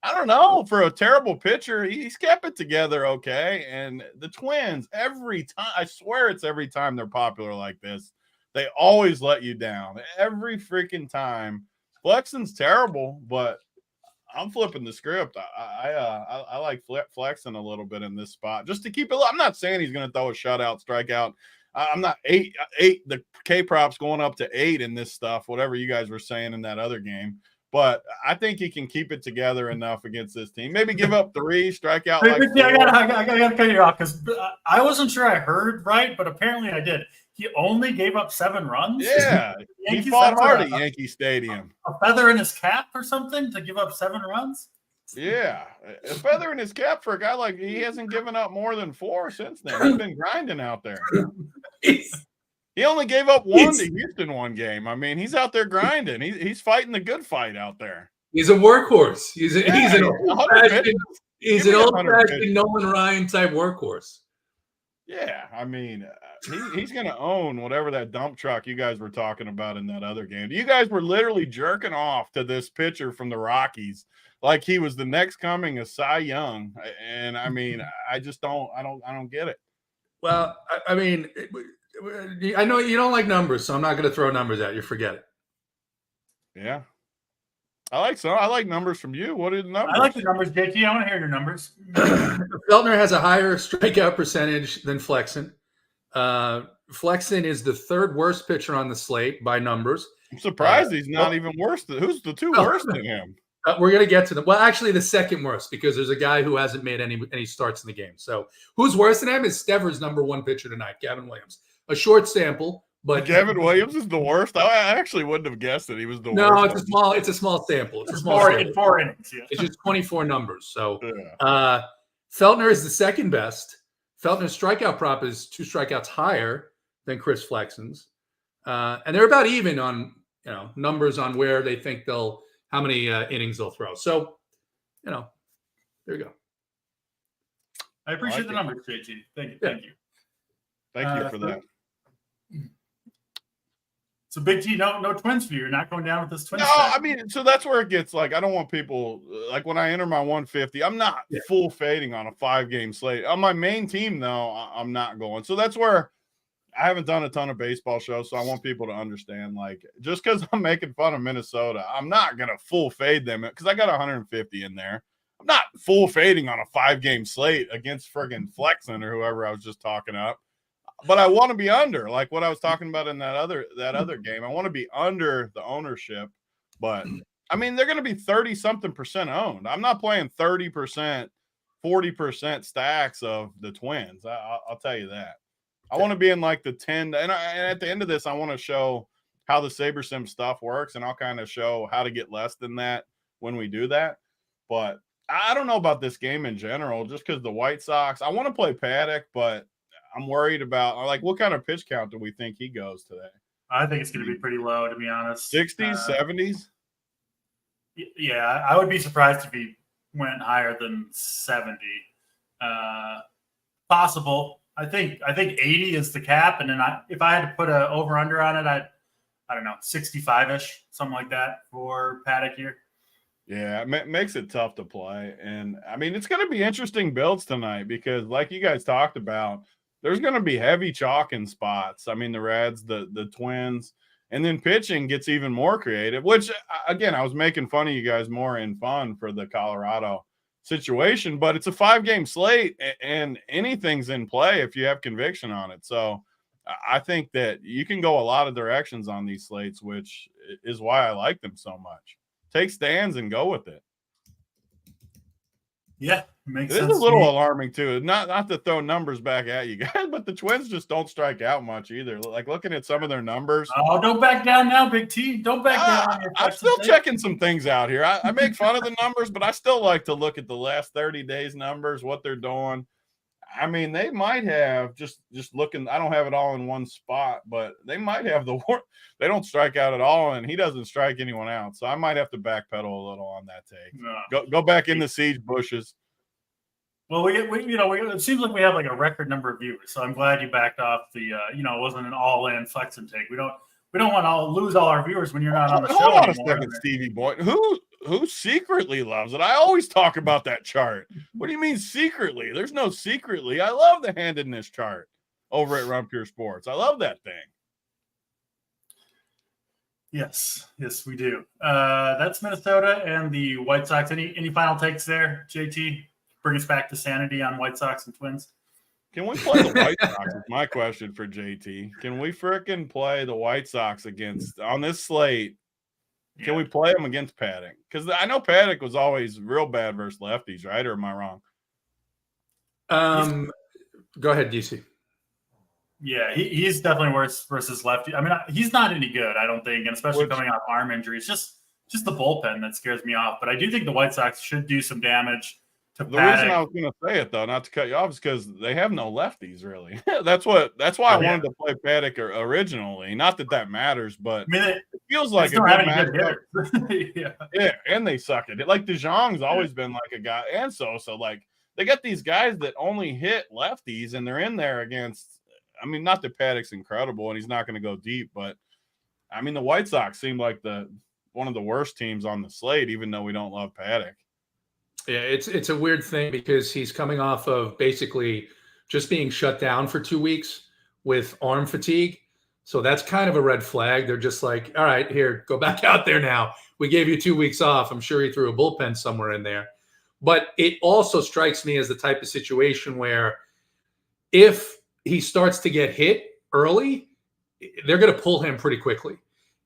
I don't know. For a terrible pitcher, he's kept it together okay. And the Twins, every time, I swear it's every time they're popular like this, they always let you down. Every freaking time. Flexen's terrible, but I'm flipping the script. I like flexing a little bit in this spot just to keep it. I'm not saying he's going to throw a shutout, strikeout. I'm not eight. The K props going up to 8 in this stuff, whatever you guys were saying in that other game. But I think he can keep it together enough against this team. Maybe give up 3, strike out like 4. I gotta cut you off because I wasn't sure I heard right, but apparently I did. He only gave up 7 runs? Yeah, he fought hard at Yankee Stadium. A feather in his cap or something to give up 7 runs? Yeah, a feather in his cap for a guy like he hasn't given up more than 4 since then. He's been grinding out there. He only gave up 1 to Houston one game. I mean, he's out there grinding. He's fighting the good fight out there. He's a workhorse. He's an old-fashioned Nolan Ryan type workhorse. Yeah, I mean, he's going to own whatever that dump truck you guys were talking about in that other game. You guys were literally jerking off to this pitcher from the Rockies like he was the next coming of Cy Young. And I mean, I just don't get it. Well, I mean, I know you don't like numbers, so I'm not going to throw numbers at you. Forget it. Yeah. I like numbers from you. What are the numbers? I like the numbers, JT. I want to hear your numbers. Feltner has a higher strikeout percentage than Flexen. Flexen is the 3rd worst pitcher on the slate by numbers. I'm surprised he's not even worse. Who's the 2 worst than him? We're going to get to them. Well, actually, the 2nd worst, because there's a guy who hasn't made any starts in the game. So who's worse than him is Stever's number 1 pitcher tonight, Gavin Williams. A short sample, but Gavin Williams is the worst. I actually wouldn't have guessed that he was the worst. No, it's a small sample. It's a small sample. 4 innings. Yeah. It's just 24 numbers. So Feltner is the 2nd best. Feltner's strikeout prop is 2 strikeouts higher than Chris Flexen's, and they're about even on numbers on where they think how many innings they'll throw. So There you go. I appreciate the numbers, JT. Thank you. Yeah. Thank you. Thank you for that. So Big T, no Twins for you. You're not going down with this Twins. No, I mean, so that's where it gets like, I don't want people like when I enter my 150, I'm not full fading on a 5-game slate. On my main team, though, I'm not going. So that's where I haven't done a ton of baseball shows. So I want people to understand, like, just because I'm making fun of Minnesota, I'm not going to full fade them because I got 150 in there. I'm not full fading on a 5-game slate against friggin' Flexen or whoever I was just talking up. But I want to be under, like what I was talking about in that other game. I want to be under the ownership. But I mean, they're going to be 30-something% owned. I'm not playing 30%, 40% stacks of the Twins. I'll tell you that. I want to be in like the 10. And at the end of this, I want to show how the SaberSim stuff works, and I'll kind of show how to get less than that when we do that. But I don't know about this game in general, just because the White Sox, I want to play Paddock, but I'm worried about, like, what kind of pitch count do we think he goes today? I think it's going to be pretty low, to be honest. 60s, 70s? Yeah, I would be surprised if he went higher than 70. Possible. I think 80 is the cap, and then if I had to put a over under on it, I don't know, 65-ish, something like that for Paddock here. Yeah, it makes it tough to play. And I mean, it's going to be interesting builds tonight because, like you guys talked about, there's going to be heavy chalking spots. I mean, the Reds, the Twins, and then pitching gets even more creative, which, again, I was making fun of you guys more in fun for the Colorado situation, but it's a 5-game slate and anything's in play if you have conviction on it. So I think that you can go a lot of directions on these slates, which is why I like them so much. Take stands and go with it. Yeah, makes sense. sense. It's a little alarming too. Not to throw numbers back at you guys, but the Twins just don't strike out much either. Like looking at some of their numbers. Oh, don't back down now, Big T. Don't back down. I'm still checking some things out here. I make fun of the numbers, but I still like to look at the last 30 days numbers, what they're doing. I mean, they might have just looking. I don't have it all in one spot, but they might have they don't strike out at all, and he doesn't strike anyone out. So I might have to backpedal a little on that take. No. Go back in the siege bushes. Well, it seems like we have like a record number of viewers. So I'm glad you backed off the. It wasn't an all-in flex and take. We don't want to lose all our viewers when you're not on the show. Hold on anymore. A second, Stevie Boy. Who secretly loves it? I always talk about that chart. What do you mean secretly? There's no secretly. I love the handedness chart over at Run Pure Sports. I love that thing. Yes, we do. That's Minnesota and the White Sox. Any final takes there, JT? Bring us back to sanity on White Sox and Twins. Can we play the White Sox? Is my question for JT. Can we frickin' play the White Sox on this slate? Can we play them against Paddock? Because I know Paddock was always real bad versus lefties, right? Or am I wrong? Go ahead, DC. Yeah, he's definitely worse versus lefty. I mean, he's not any good, I don't think, and especially coming off arm injuries. Just the bullpen that scares me off. But I do think the White Sox should do some damage to Paddock. The reason I was going to say it, though, not to cut you off, is because they have no lefties, really. That's why I wanted to play Paddock originally. Not that matters, but it feels like a good matchup. Yeah, and they suck at it. Like DeJong's always been like a guy, and so like they got these guys that only hit lefties, and they're in there against. I mean, not that Paddock's incredible, and he's not going to go deep, but I mean, the White Sox seem like one of the worst teams on the slate, even though we don't love Paddock. Yeah, it's a weird thing because he's coming off of basically just being shut down for 2 weeks with arm fatigue. So that's kind of a red flag. They're just like, all right, here, go back out there now. We gave you 2 weeks off. I'm sure he threw a bullpen somewhere in there. But it also strikes me as the type of situation where if he starts to get hit early, they're going to pull him pretty quickly.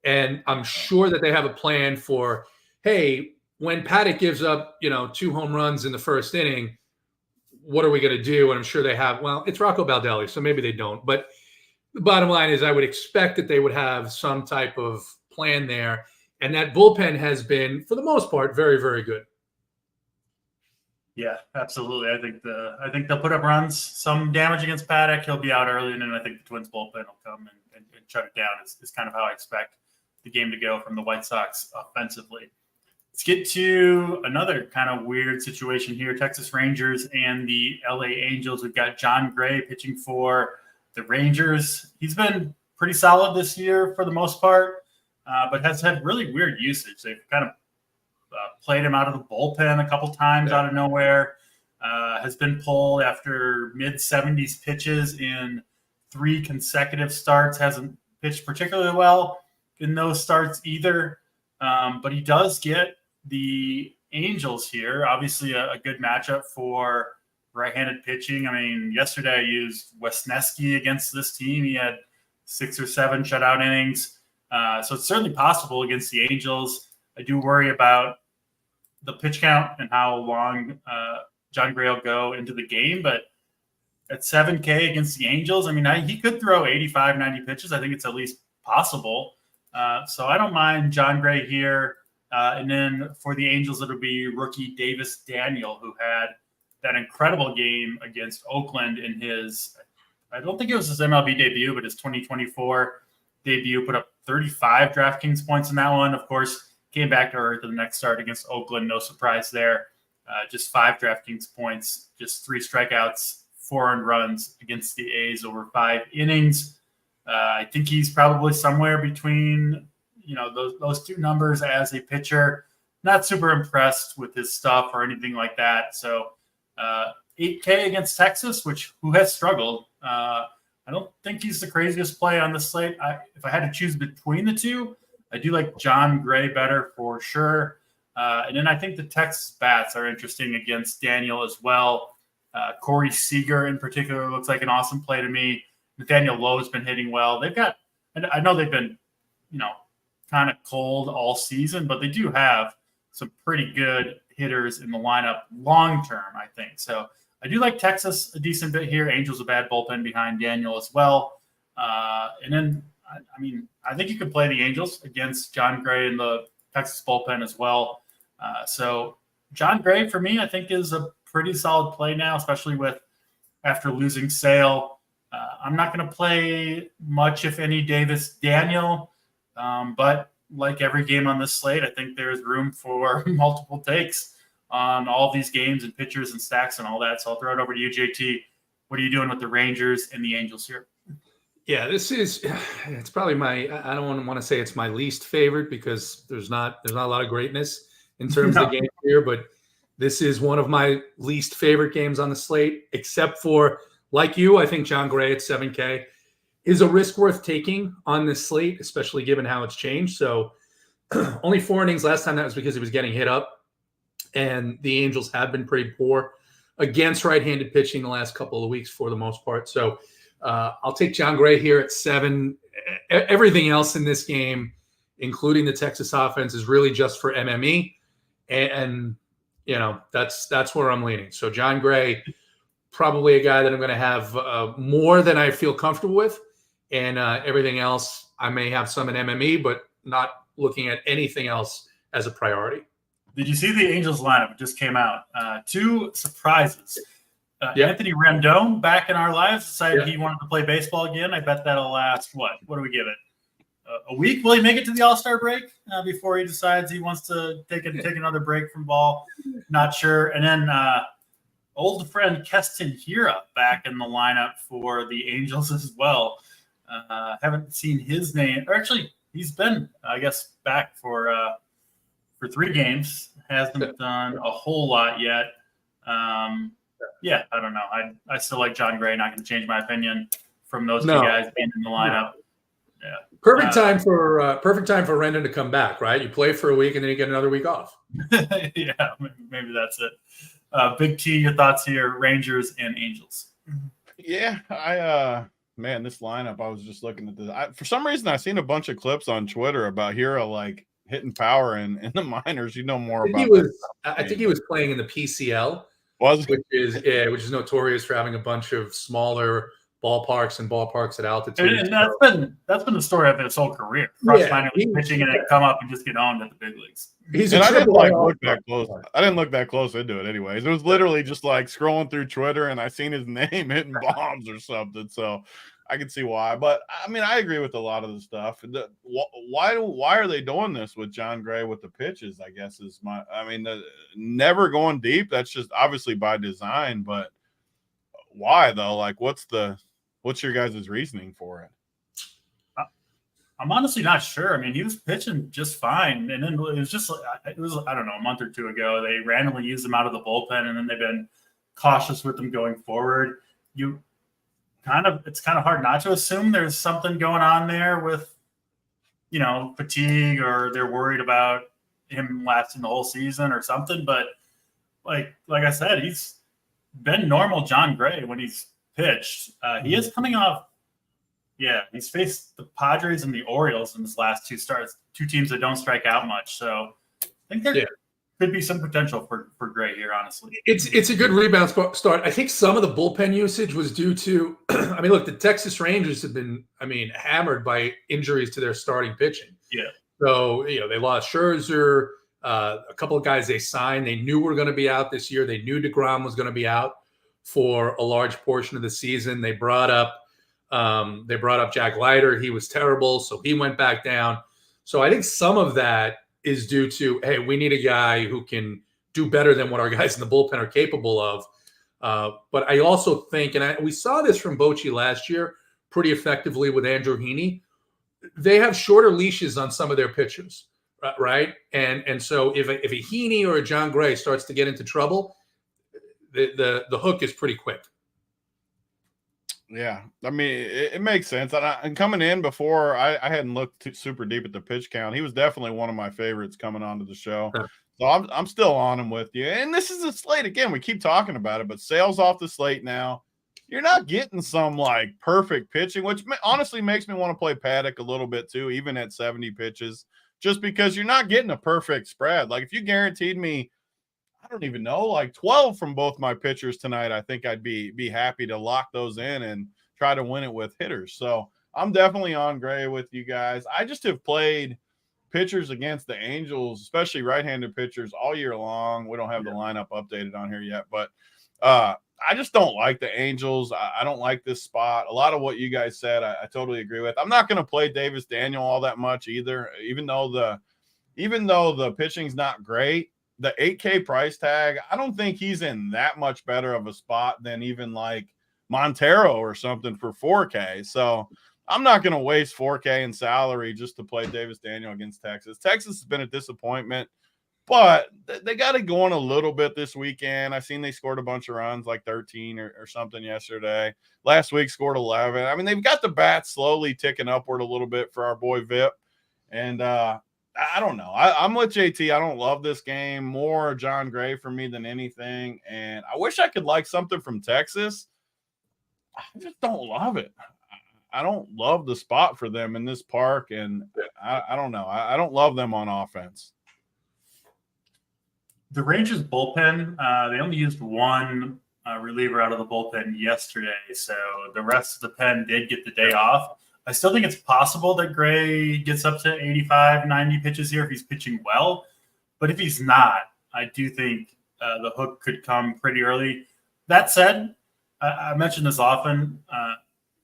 And I'm sure that they have a plan for, hey, when Paddock gives up, 2 home runs in the first inning, what are we going to do? And I'm sure they have, well, it's Rocco Baldelli, so maybe they don't. But the bottom line is I would expect that they would have some type of plan there. And that bullpen has been, for the most part, very, very good. Yeah, absolutely. I think they'll put up runs, some damage against Paddock. He'll be out early, and then I think the Twins bullpen will come and shut it down. Is kind of how I expect the game to go from the White Sox offensively. Let's get to another kind of weird situation here. Texas Rangers and the LA Angels. We've got Jon Gray pitching for the Rangers. He's been pretty solid this year for the most part, but has had really weird usage. They've kind of played him out of the bullpen a couple times out of nowhere. Has been pulled after mid-70s pitches in 3 consecutive starts. Hasn't pitched particularly well in those starts either. But he does get the Angels here. Obviously a good matchup for right-handed pitching. I mean, yesterday I used Wesneski against this team. He had 6 or 7 shutout innings. So it's certainly possible against the Angels. I do worry about the pitch count and how long Jon Gray will go into the game. But at 7K against the Angels, I mean, he could throw 85, 90 pitches. I think it's at least possible. So I don't mind Jon Gray here. And then for the Angels, it'll be rookie Davis Daniel, who had that incredible game against Oakland in his, I don't think it was his MLB debut, but his 2024 debut, put up 35 DraftKings points in that one. Of course, came back to earth in the next start against Oakland. No surprise there. Just 5 DraftKings points, just 3 strikeouts, 4 earned runs against the A's over 5 innings. I think he's probably somewhere between, those 2 numbers as a pitcher. Not super impressed with his stuff or anything like that. So 8K against Texas, who has struggled. I don't think he's the craziest play on the slate. If I had to choose between the 2, I do like Jon Gray better for sure. And then I think the Texas bats are interesting against Daniel as well. Corey Seager in particular looks like an awesome play to me. Nathaniel Lowe's been hitting well. I know they've been, kind of cold all season, but they do have some pretty good hitters in the lineup long term, I think. So I do like Texas a decent bit here. Angels a bad bullpen behind Daniel as well. And then, I think you could play the Angels against Jon Gray in the Texas bullpen as well. So Jon Gray for me, I think is a pretty solid play now, especially after losing Sale. I'm not going to play much, if any, Davis Daniel. But like every game on this slate, I think there's room for multiple takes on all of these games and pitchers and stacks and all that. So I'll throw it over to you, JT. What are you doing with the Rangers and the Angels here? Yeah, it's probably I don't want to say it's my least favorite because there's not a lot of greatness in terms of the game here, but this is one of my least favorite games on the slate, except for, like you, I think Jon Gray at 7K is a risk worth taking on this slate, especially given how it's changed. So only 4 innings last time. That was because he was getting hit up. And the Angels have been pretty poor against right-handed pitching the last couple of weeks for the most part. So I'll take Jon Gray here at 7. Everything else in this game, including the Texas offense, is really just for MME. And that's where I'm leaning. So Jon Gray, probably a guy that I'm going to have more than I feel comfortable with. And everything else, I may have some in MME, but not looking at anything else as a priority. Did you see the Angels lineup? It just came out. 2 surprises. Anthony Rendon, back in our lives, decided he wanted to play baseball again. I bet that'll last, what do we give it? A week? Will he make it to the All-Star break before he decides he wants to take another break from ball? Not sure. And then old friend Keston Hiura back in the lineup for the Angels as well. Haven't seen his name. Or actually, he's been, I guess, back for 3 games. Hasn't done a whole lot yet. I don't know. I still like Jon Gray. Not going to change my opinion from those 2 guys being in the lineup. Yeah. Perfect time for Rendon to come back, right? You play for a week and then you get another week off. Yeah, maybe that's it. Big T, your thoughts here, Rangers and Angels. Yeah, this lineup, I was just looking at this. For some reason, I've seen a bunch of clips on Twitter about Hero like hitting power in the minors. You know more about I think he was playing in the PCL, which is notorious for having a bunch of smaller ballparks and ballparks at altitude. And that's been the story of his whole career. Cross minor league pitching and then come up and just get owned at the big leagues. I didn't look that close. I didn't look that close into it anyways. It was literally just like scrolling through Twitter and I seen his name hitting bombs or something. So I can see why. But I mean, I agree with a lot of the stuff. Why are they doing this with John Gray with the pitches? I guess is never going deep. That's just obviously by design. But why though? Like, what's your guys' reasoning for it? I'm honestly not sure. I mean, he was pitching just fine, and then it was I don't know, a month or two ago they randomly used him out of the bullpen, and then they've been cautious with him going forward. It's kind of hard not to assume there's something going on there with, fatigue, or they're worried about him lasting the whole season or something. But like I said, he's been normal John Gray when he's pitched. He is coming off. Yeah, he's faced the Padres and the Orioles in his last two starts, two teams that don't strike out much. So I think there could be some potential for Gray here, honestly. It's a good rebound start. I think some of the bullpen usage was due to, look, the Texas Rangers have been, hammered by injuries to their starting pitching. Yeah. So, they lost Scherzer, a couple of guys they signed. They knew were going to be out this year. They knew DeGrom was going to be out for a large portion of the season. They brought up Jack Leiter. He was terrible, so he went back down. So I think some of that is due to, hey, we need a guy who can do better than what our guys in the bullpen are capable of. But I also think, and we saw this from Bochy last year pretty effectively with Andrew Heaney, they have shorter leashes on some of their pitchers, right? And so if a Heaney or a John Gray starts to get into trouble, the hook is pretty quick. Yeah, it makes sense. And coming in before, I hadn't looked super deep at the pitch count. He was definitely one of my favorites coming onto the show. Huh. So I'm still on him with you. And this is a slate again. We keep talking about it, but Sale's off the slate now. You're not getting some like perfect pitching, which honestly makes me want to play Paddock a little bit too, even at 70 pitches, just because you're not getting a perfect spread. Like if you guaranteed me, I don't even know, like 12 from both my pitchers tonight, I think I'd be happy to lock those in and try to win it with hitters. So I'm definitely on Gray with you guys. I just have played pitchers against the Angels, especially right-handed pitchers, all year long. We don't have the lineup updated on here yet, but I just don't like the Angels. I don't like this spot. A lot of what you guys said, I totally agree with. I'm not going to play Davis Daniel all that much either, even though the pitching's not great. The 8K price tag, I don't think he's in that much better of a spot than even like Montero or something for 4K. So I'm not going to waste 4K in salary just to play Davis Daniel against Texas. Texas has been a disappointment, but they got it going a little bit this weekend. I've seen they scored a bunch of runs, like 13 or something yesterday. Last week scored 11. They've got the bats slowly ticking upward a little bit for our boy Vip. And I don't know. I'm with JT. I don't love this game. More John Gray for me than anything. And I wish I could like something from Texas. I just don't love it. I don't love the spot for them in this park. And I don't know. I don't love them on offense. The Rangers bullpen, they only used one reliever out of the bullpen yesterday. So the rest of the pen did get the day off. I still think it's possible that Gray gets up to 85, 90 pitches here if he's pitching well. But if he's not, I do think the hook could come pretty early. That said, I mention this often.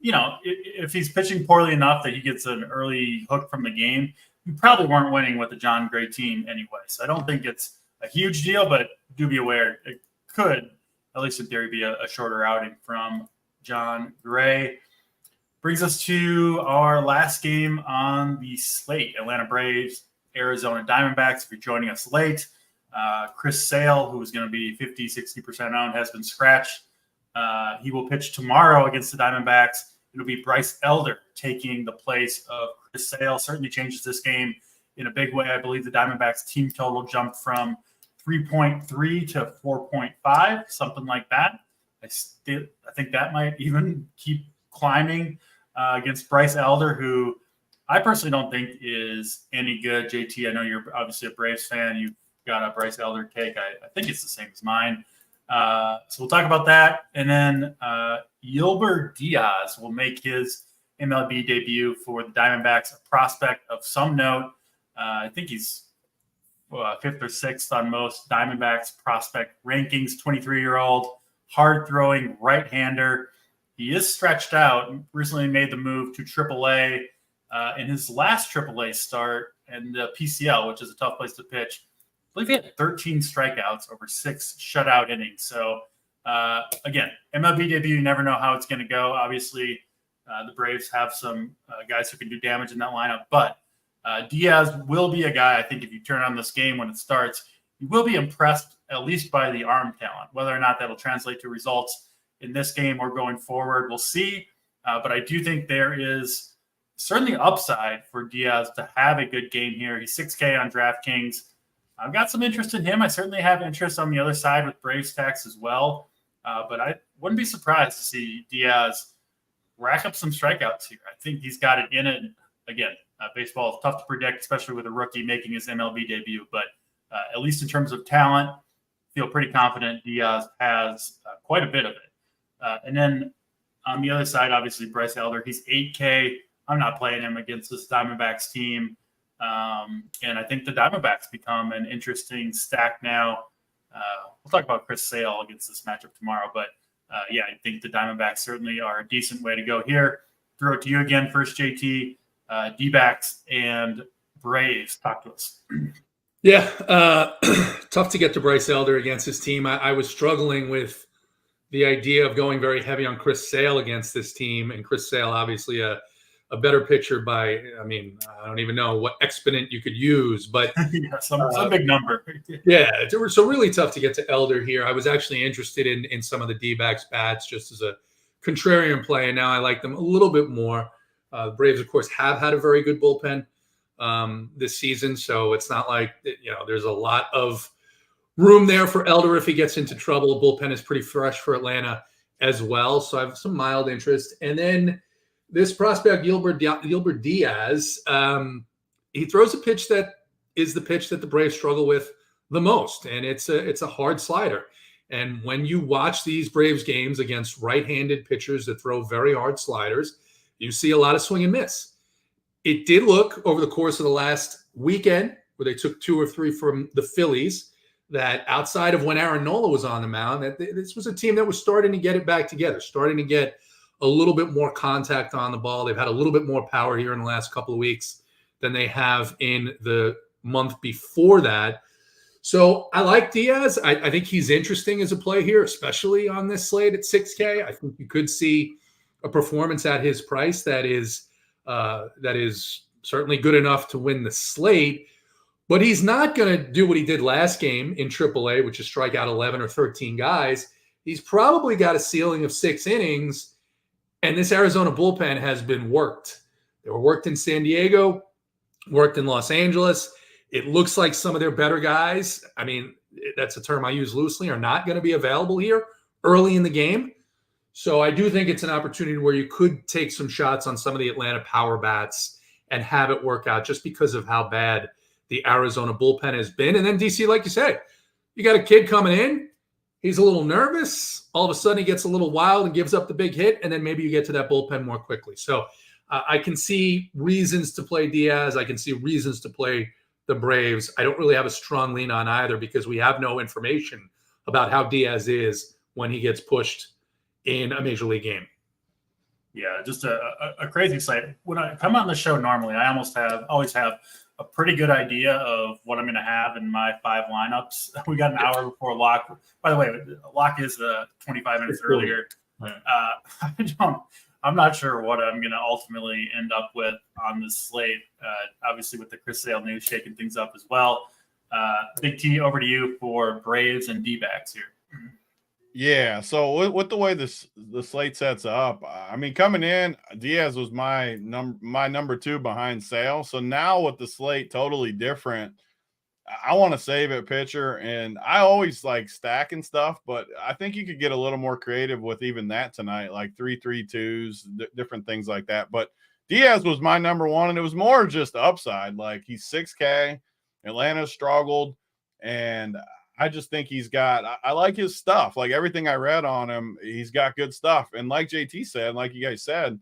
If he's pitching poorly enough that he gets an early hook from the game, you probably weren't winning with the John Gray team anyway. So I don't think it's a huge deal, but do be aware it could, at least in theory, be a shorter outing from John Gray. Brings us to our last game on the slate, Atlanta Braves, Arizona Diamondbacks. If you're joining us late, Chris Sale, who is going to be 50, 60% owned, has been scratched. He will pitch tomorrow against the Diamondbacks. It'll be Bryce Elder taking the place of Chris Sale. Certainly changes this game in a big way. I believe the Diamondbacks team total jumped from 3.3 to 4.5, something like that. I think that might even keep climbing against Bryce Elder, who I personally don't think is any good. JT, I know you're obviously a Braves fan. You've got a Bryce Elder take. I think it's the same as mine. So we'll talk about that. And then Yulber Diaz will make his MLB debut for the Diamondbacks, a prospect of some note. I think he's 5th or 6th on most Diamondbacks prospect rankings, 23-year-old, hard-throwing right-hander. he is stretched out. Recently made the move to AAA in his last AAA start and the PCL, which is a tough place to pitch. I believe he had 13 strikeouts over 6 shutout innings. So, again, MLB debut, you never know how it's going to go. Obviously, the Braves have some guys who can do damage in that lineup. But Diaz will be a guy, I think, if you turn on this game when it starts, you will be impressed at least by the arm talent. Whether or not that'll translate to results in this game or going forward, we'll see. But I do think there is certainly upside for Diaz to have a good game here. He's 6K on DraftKings. I've got some interest in him. I certainly have interest on the other side with Braves stacks as well. But I wouldn't be surprised to see Diaz rack up some strikeouts here. I think he's got it in it. Again, baseball is tough to predict, especially with a rookie making his MLB debut. But at least in terms of talent, feel pretty confident Diaz has quite a bit of it. And then on the other side, obviously, Bryce Elder, he's 8K. I'm not playing him against this Diamondbacks team. And I think the Diamondbacks become an interesting stack now. We'll talk about Chris Sale against this matchup tomorrow. But, yeah, I think the Diamondbacks certainly are a decent way to go here. Throw it to you again first, JT. D-backs and Braves. Talk to us. Yeah, tough to get to Bryce Elder against his team. I was struggling with the idea of going very heavy on Chris Sale against this team. And Chris Sale, obviously, a better pitcher by, I mean, I don't even know what exponent you could use, but yeah, some big number. Yeah, so really tough to get to Elder here. I was actually interested in some of the D-backs bats just as a contrarian play, and now I like them a little bit more. The Braves, of course, have had a very good bullpen this season, so it's not like, there's a lot of room there for Elder if he gets into trouble. The bullpen is pretty fresh for Atlanta as well, so I have some mild interest. And then this prospect, Gilbert Diaz, he throws a pitch that is the pitch that the Braves struggle with the most, and it's a hard slider. And when you watch these Braves games against right-handed pitchers that throw very hard sliders, you see a lot of swing and miss. It did look over the course of the last weekend where they took 2 or 3 from the Phillies that outside of when Aaron Nola was on the mound, that this was a team that was starting to get it back together, starting to get a little bit more contact on the ball. They've had a little bit more power here in the last couple of weeks than they have in the month before that. So I like Diaz. I think he's interesting as a play here, especially on this slate at 6K. I think you could see a performance at his price that is certainly good enough to win the slate. But he's not going to do what he did last game in AAA, which is strike out 11 or 13 guys. He's probably got a ceiling of 6 innings, and this Arizona bullpen has been worked. They were worked in San Diego, worked in Los Angeles. It looks like some of their better guys, I mean, that's a term I use loosely, are not going to be available here early in the game. So I do think it's an opportunity where you could take some shots on some of the Atlanta power bats and have it work out just because of how bad the Arizona bullpen has been. And then DC, like you said, you got a kid coming in. He's a little nervous. All of a sudden he gets a little wild and gives up the big hit. And then maybe you get to that bullpen more quickly. So I can see reasons to play Diaz. I can see reasons to play the Braves. I don't really have a strong lean on either because we have no information about how Diaz is when he gets pushed in a major league game. Yeah, just a crazy slate. When I come on the show normally, I always have a pretty good idea of what I'm going to have in my 5 lineups. We got an hour before lock. By the way, lock is 25 minutes earlier. I'm not sure what I'm going to ultimately end up with on this slate. Obviously, with the Chris Sale news shaking things up as well. Big T, over to you for Braves and D-backs here. Yeah, so with the way the slate sets up, I mean, coming in, Diaz was my number 2 behind Sale. So now with the slate totally different, I want to save it pitcher, and I always like stacking stuff, but I think you could get a little more creative with even that tonight, like 3-3-2s, different things like that. But Diaz was my number 1, and it was more just upside. Like, he's 6K, Atlanta struggled, and I just think I like his stuff. Like, everything I read on him, he's got good stuff. And like JT said, like you guys said,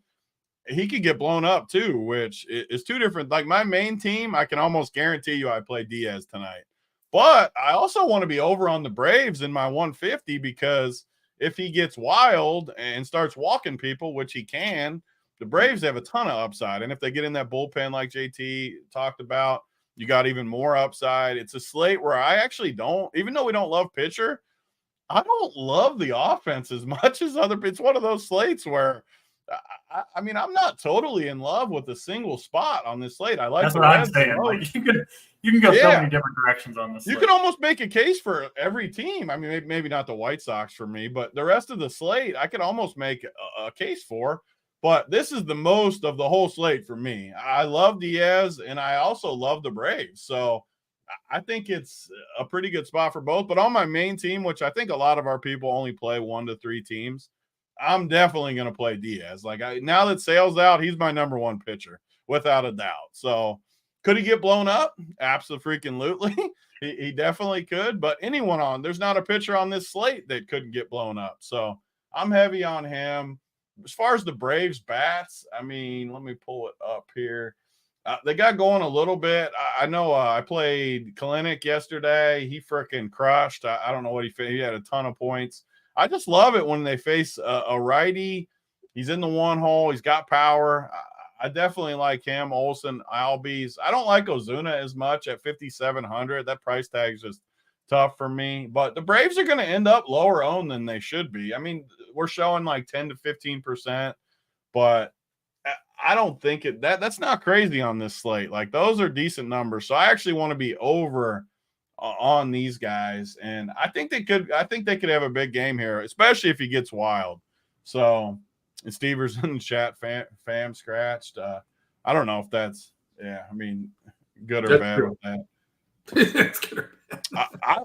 he could get blown up too, which is 2 different. Like, my main team, I can almost guarantee you I play Diaz tonight. But I also want to be over on the Braves in my 150 because if he gets wild and starts walking people, which he can, the Braves have a ton of upside. And if they get in that bullpen like JT talked about, you got even more upside. It's a slate where I actually don't, even though we don't love pitcher, I don't love the offense as much as other. It's one of those slates where, I mean, I'm not totally in love with a single spot on this slate. I like That's the what I'm Reds saying. the Like most. you can go so Yeah. many different directions on this. You slate. can almost make a case for every team. I mean, maybe not the White Sox for me, but the rest of the slate, I could almost make a case for. But this is the most of the whole slate for me. I love Diaz, and I also love the Braves. So I think it's a pretty good spot for both. But on my main team, which I think a lot of our people only play 1 to 3 teams, I'm definitely going to play Diaz. Like now that Sale's out, he's my number 1 pitcher without a doubt. So could he get blown up? Absolutely. He definitely could. But there's not a pitcher on this slate that couldn't get blown up. So I'm heavy on him. As far as the Braves bats, I mean, let me pull it up here. They got going a little bit. I know I played Kalinick yesterday. He freaking crushed. I don't know what he had a ton of points. I just love it when they face a righty. He's in the 1 hole. He's got power. I definitely like him. Olsen, Albies. I don't like Ozuna as much at 5,700. That price tag is just tough for me. But the Braves are going to end up lower owned than they should be. I mean, we're showing like 10 to 15%, but I don't think that's not crazy on this slate. Like those are decent numbers. So I actually want to be over on these guys, and I think they could have a big game here, especially if he gets wild. So, and Stevers in the chat, fam scratched. I don't know if that's I mean, good or bad with that. It's good or bad.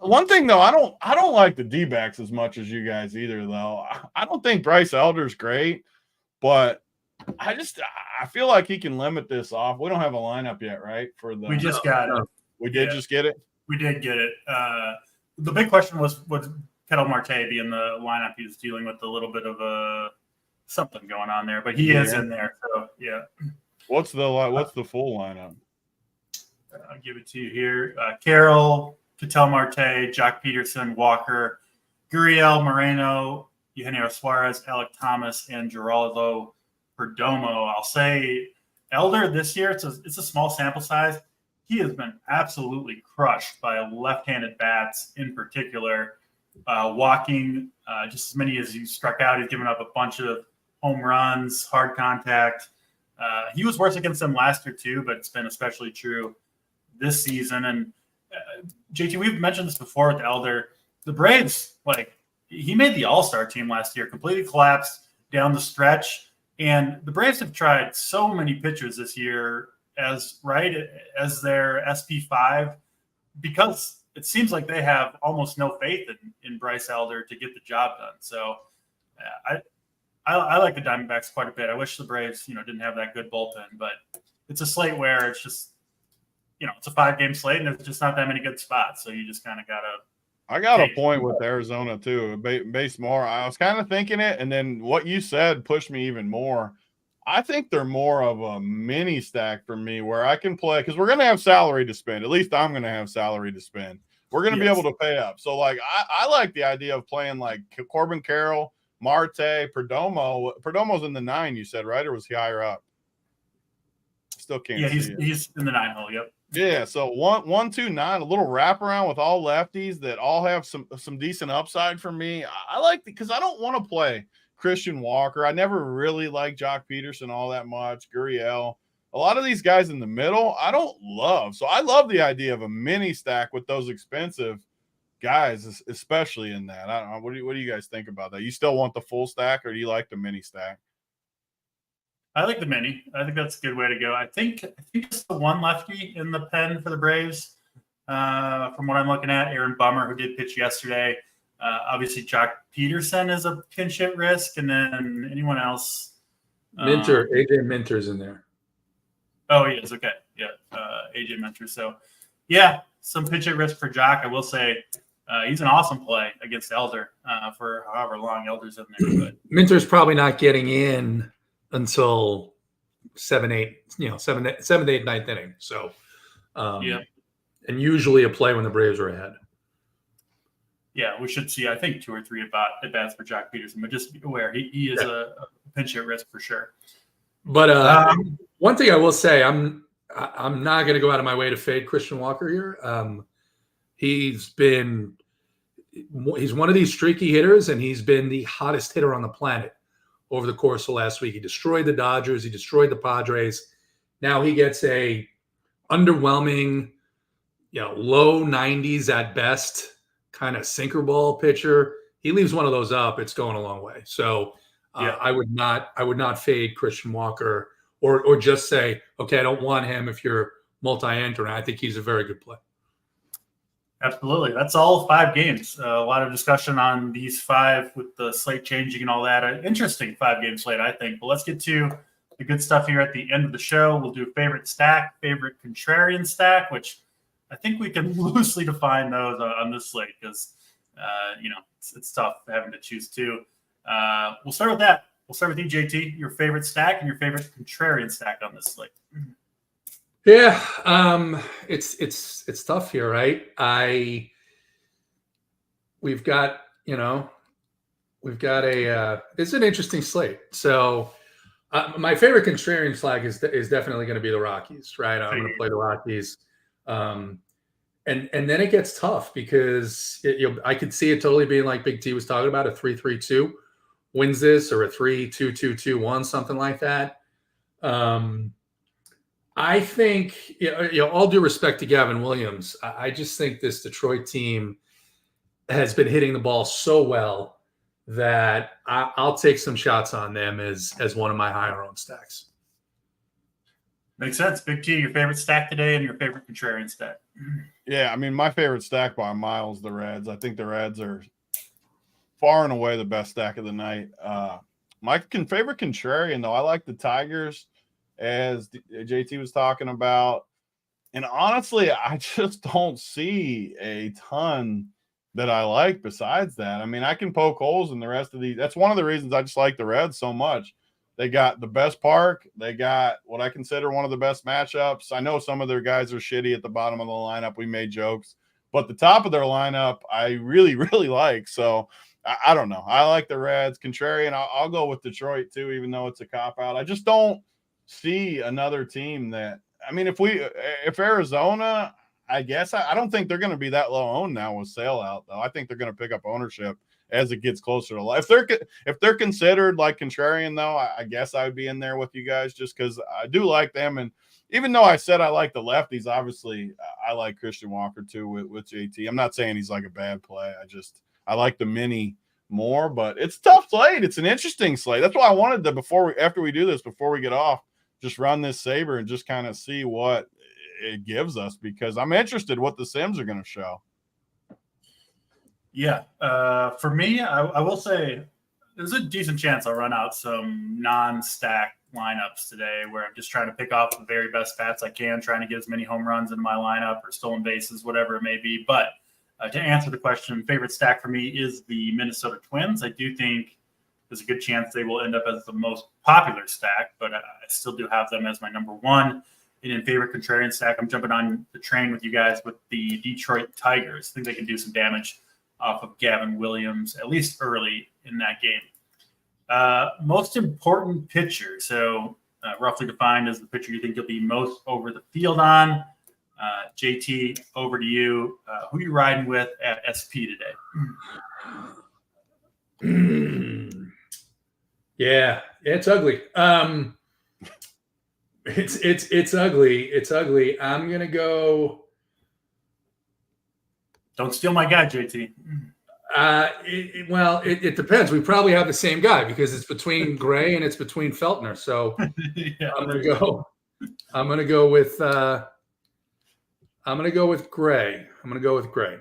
One thing though, I don't like the D-backs as much as you guys either. Though I don't think Bryce Elder's great, but I feel like he can limit this off. We don't have a lineup yet, right? We just got it. We did just get it. We did get it. The big question was, would Ketel Marte be in the lineup? He was dealing with a little bit of something going on there, but he is in there. So yeah. What's the full lineup? I'll give it to you here. Carroll, Ketel Marte, Jock Peterson, Walker, Gurriel, Moreno, Eugenio Suarez, Alec Thomas, and Geraldo Perdomo. I'll say Elder this year, it's a small sample size. He has been absolutely crushed by left-handed bats in particular. Walking just as many as he struck out. He's given up a bunch of home runs, hard contact. He was worse against them last year too, but it's been especially true this season. And JT, we've mentioned this before with Elder. The Braves, he made the All-Star team last year, completely collapsed down the stretch. And the Braves have tried so many pitchers this year as their SP5 because it seems like they have almost no faith in Bryce Elder to get the job done. So I like the Diamondbacks quite a bit. I wish the Braves, didn't have that good bullpen, but it's a slate where it's just, it's a 5-game slate and there's just not that many good spots. So you just kind of got to. I got a point with Arizona too. Base more. I was kind of thinking it, and then what you said pushed me even more. I think they're more of a mini stack for me where I can play because we're going to have salary to spend. At least I'm going to have salary to spend. We're going to be able to pay up. So, I like the idea of playing like Corbin Carroll, Marte, Perdomo. Perdomo's in the 9, you said, right? Or was he higher up? Still can't see it. He's in the 9 hole, yep. Yeah, so 1, 2, 9, a little wraparound with all lefties that all have some decent upside for me. I like because I don't want to play Christian Walker. I never really liked Jock Peterson all that much. Gurriel. A lot of these guys in the middle, I don't love. So I love the idea of a mini stack with those expensive guys, especially in that. I don't know. What do you guys think about that? You still want the full stack or do you like the mini stack? I like the mini. I think that's a good way to go. I think it's the one lefty in the pen for the Braves. From what I'm looking at, Aaron Bummer, who did pitch yesterday. Obviously, Jock Peterson is a pinch hit risk, and then anyone else? AJ Minter's in there. Oh, he is. Okay. Yeah. AJ Minter. So, yeah, some pinch hit risk for Jock. I will say he's an awesome play against Elder for however long Elder's in there. But Minter's probably not getting in until 7th, 8th, 9th inning. So, and usually a play when the Braves are ahead. Yeah, we should see, I think, 2 or 3 at-bats for Jock Peterson, but just be aware, he is a pinch hit risk for sure. But one thing I will say, I'm not going to go out of my way to fade Christian Walker here. He's one of these streaky hitters, and he's been the hottest hitter on the planet over the course of last week. He destroyed the Dodgers. He destroyed the Padres. Now he gets a underwhelming, low 90s at best kind of sinker ball pitcher. He leaves one of those up, it's going a long way. So I would not fade Christian Walker or just say, okay, I don't want him if you're multi-entering. I think he's a very good play. Absolutely. That's all 5 games. A lot of discussion on these 5 with the slate changing and all that. An interesting 5-game slate, I think. But let's get to the good stuff here at the end of the show. We'll do favorite stack, favorite contrarian stack, which I think we can loosely define those on this slate because, it's tough having to choose 2. We'll start with that. We'll start with you, JT, your favorite stack and your favorite contrarian stack on this slate. Yeah, it's tough here, right? We've got it's an interesting slate. So my favorite contrarian flag is definitely going to be the Rockies, right? I'm going to play the Rockies. And then it gets tough because I could see it totally being like Big T was talking about, a 3-3-2 wins this, or a 3-2-2-2-1, something like that. I think, all due respect to Gavin Williams, I just think this Detroit team has been hitting the ball so well that I'll take some shots on them as one of my higher owned stacks. Makes sense. Big T, your favorite stack today and your favorite contrarian stack. Yeah, I mean, my favorite stack by a mile is the Reds. I think the Reds are far and away the best stack of the night. My favorite contrarian, though, I like the Tigers, as JT was talking about. And honestly, I just don't see a ton that I like besides that. I mean, I can poke holes in the rest of these. That's one of the reasons I just like the Reds so much. They got the best park. They got what I consider one of the best matchups. I know some of their guys are shitty at the bottom of the lineup. We made jokes. But the top of their lineup, I really, really like. So, I don't know. I like the Reds. Contrarian, I'll go with Detroit, too, even though it's a cop-out. I just don't see another team that – I mean, if Arizona, I guess I don't think they're going to be that low owned now with Sale out, though. I think they're going to pick up ownership as it gets closer to life. If they're considered like contrarian, though, I guess I would be in there with you guys just because I do like them. And even though I said I like the lefties, obviously I like Christian Walker too with JT. I'm not saying he's like a bad play. I like the mini more, but it's a tough slate. It's an interesting slate. That's why I wanted to, after we do this, before we get off, just run this Saber and just kind of see what it gives us, because I'm interested what the Sims are going to show. Yeah. For me, I will say there's a decent chance I'll run out some non-stack lineups today where I'm just trying to pick off the very best stats I can, trying to get as many home runs in my lineup or stolen bases, whatever it may be. But to answer the question, favorite stack for me is the Minnesota Twins. I do think there's a good chance they will end up as the most popular stack, but I still do have them as my number 1. And in favorite contrarian stack, I'm jumping on the train with you guys with the Detroit Tigers. I think they can do some damage off of Gavin Williams, at least early in that game. Most important pitcher. So roughly defined as the pitcher you think you'll be most over the field on. JT, over to you. Who are you riding with at SP today? Yeah, it's ugly. It's ugly. It's ugly. I'm gonna go. Don't steal my guy, JT. It depends. We probably have the same guy because it's between Gray and it's between Feltner. So Yeah, I'm gonna go with Gray. I'm gonna go with Gray.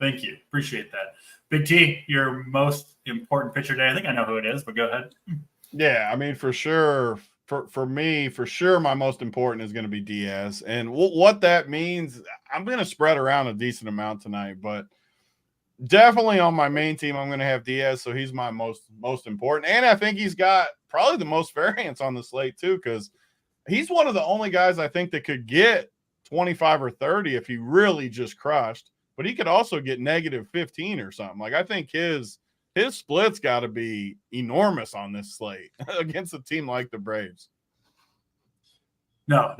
Thank you. Appreciate that. Big T, your most important pitcher today. I think I know who it is, but go ahead. Yeah, I mean, for sure. For me, for sure, my most important is going to be Diaz. And what that means, I'm going to spread around a decent amount tonight, but definitely on my main team, I'm going to have Diaz. So he's my most important. And I think he's got probably the most variance on the slate too, because he's one of the only guys I think that could get 25 or 30 if he really just crushed. but he could also get negative 15 or something. Like, I think his split's got to be enormous on this slate against a team like the Braves. No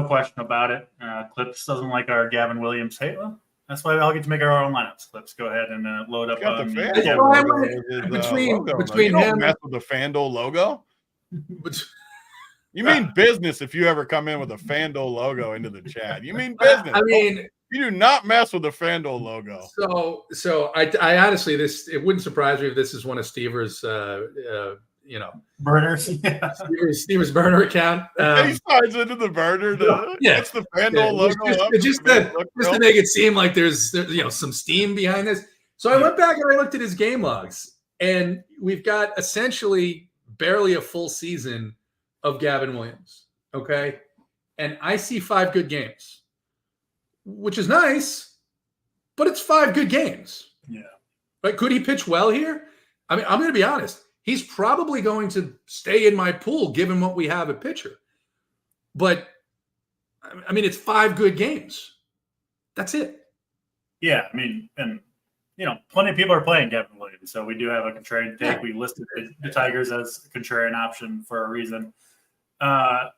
question about it. Clips doesn't like our Gavin Williams. Hey, well, that's why I'll get to make our own lineups. Clips, go ahead and load up. Got the FanDuel between you him, don't mess with the FanDuel logo. You mean business if you ever come in with a FanDuel logo into the chat. You mean business. I mean, you do not mess with the FanDuel logo. So I honestly, it wouldn't surprise me if this is one of Stever's, burners. Yeah. Stever's burner account. He signs into the burner. It's the FanDuel logo. Just to make it seem like there's some steam behind this. So I went back and I looked at his game logs, and we've got essentially barely a full season of Gavin Williams. Okay. And I see 5 good games, which is nice, but it's 5 good games. Yeah. Right. Could he pitch well here? I mean, I'm going to be honest. He's probably going to stay in my pool given what we have at pitcher. But I mean, it's 5 good games. That's it. Yeah. I mean, and plenty of people are playing Gavin Williams. So we do have a contrarian take. Yeah. We listed the Tigers as a contrarian option for a reason. To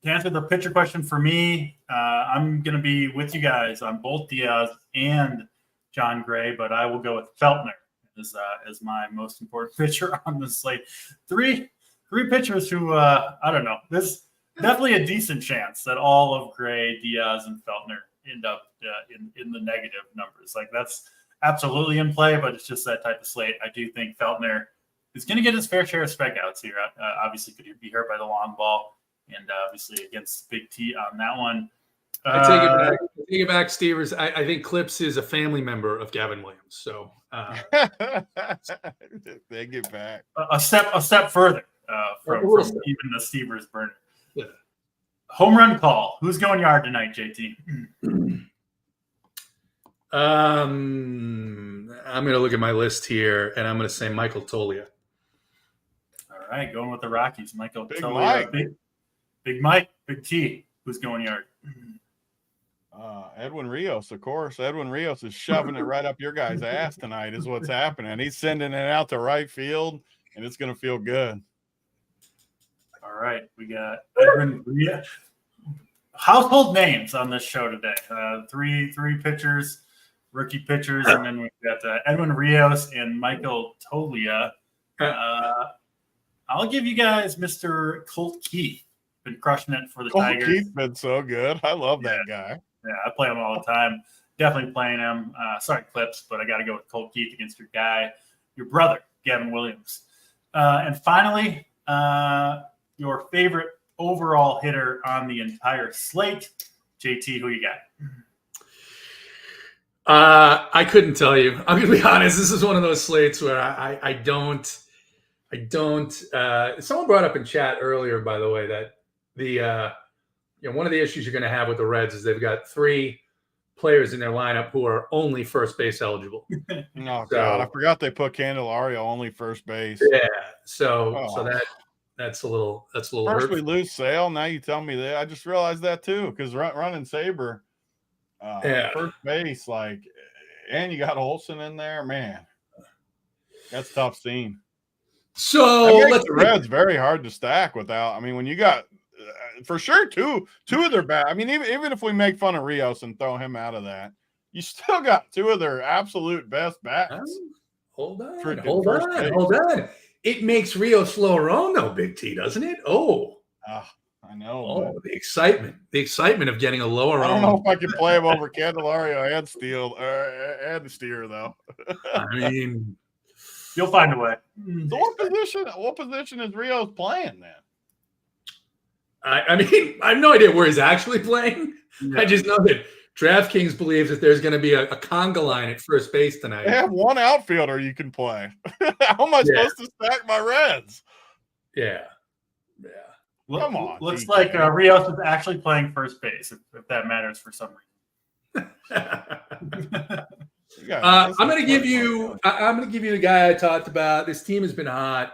answer the pitcher question for me, I'm going to be with you guys on both Diaz and John Gray, but I will go with Feltner as my most important pitcher on the slate. Three pitchers who, I don't know, there's definitely a decent chance that all of Gray, Diaz, and Feltner end up in the negative numbers. Like, that's absolutely in play, but it's just that type of slate. I do think Feltner is going to get his fair share of strikeouts here. Obviously, could be hurt by the long ball, and obviously against Big T on that one. I take it back, Stevers. I think Clips is a family member of Gavin Williams. So they get back a step further from even the Stevers burner. Yeah. Home run call. Who's going yard tonight, JT? I'm going to look at my list here, and I'm going to say Michael Toglia. All right, going with the Rockies. Michael Big Toglia. Mike. Big Mike. Big T. Who's going yard? Edwin Rios, of course. Edwin Rios is shoving it right up your guy's ass tonight is what's happening. He's sending it out to right field, and it's going to feel good. All right, we got Edwin Rios. Household names on this show today. Three pitchers, rookie pitchers, and then we've got Edwin Rios and Michael Toglia. I'll give you guys Mr. Colt Keith. Been crushing it for the Tigers. Keith's been so good. I love that guy. Yeah, I play him all the time. Definitely playing him. Sorry, Clips, but I got to go with Colt Keith against your guy, your brother, Gavin Williams. And finally, your favorite overall hitter on the entire slate. JT, who you got? I couldn't tell you. I'm going to be honest. This is one of those slates where I don't. Someone brought up in chat earlier, by the way, that one of the issues you're going to have with the Reds is they've got 3 players in their lineup who are only first base eligible. Oh, God, I forgot they put Candelario only first base. Yeah, so that's a little First hurtful. we lose Sale. Now you tell me that. I just realized that too because running Saber, first base, and you got Olsen in there, man. That's a tough scene. So the Reds very hard to stack without. I mean, when you got for sure two of their bad. I mean, even if we make fun of Rios and throw him out of that, you still got 2 of their absolute best bats. Hold on. It makes Rios slow around though, Big T, doesn't it? I know. Oh, the excitement of getting a lower. I don't know if I can play him over Candelario and Steer though. I mean, you'll find a way. So what position is Rios playing then? I mean, I have no idea where he's actually playing. Yeah. I just know that DraftKings believes that there's going to be a conga line at first base tonight. They have 1 outfielder you can play. How am I supposed to stack my Reds? Yeah. Come on. Looks like Rios is actually playing first base, if that matters for some reason. I'm going to give you the guy I talked about. This team has been hot.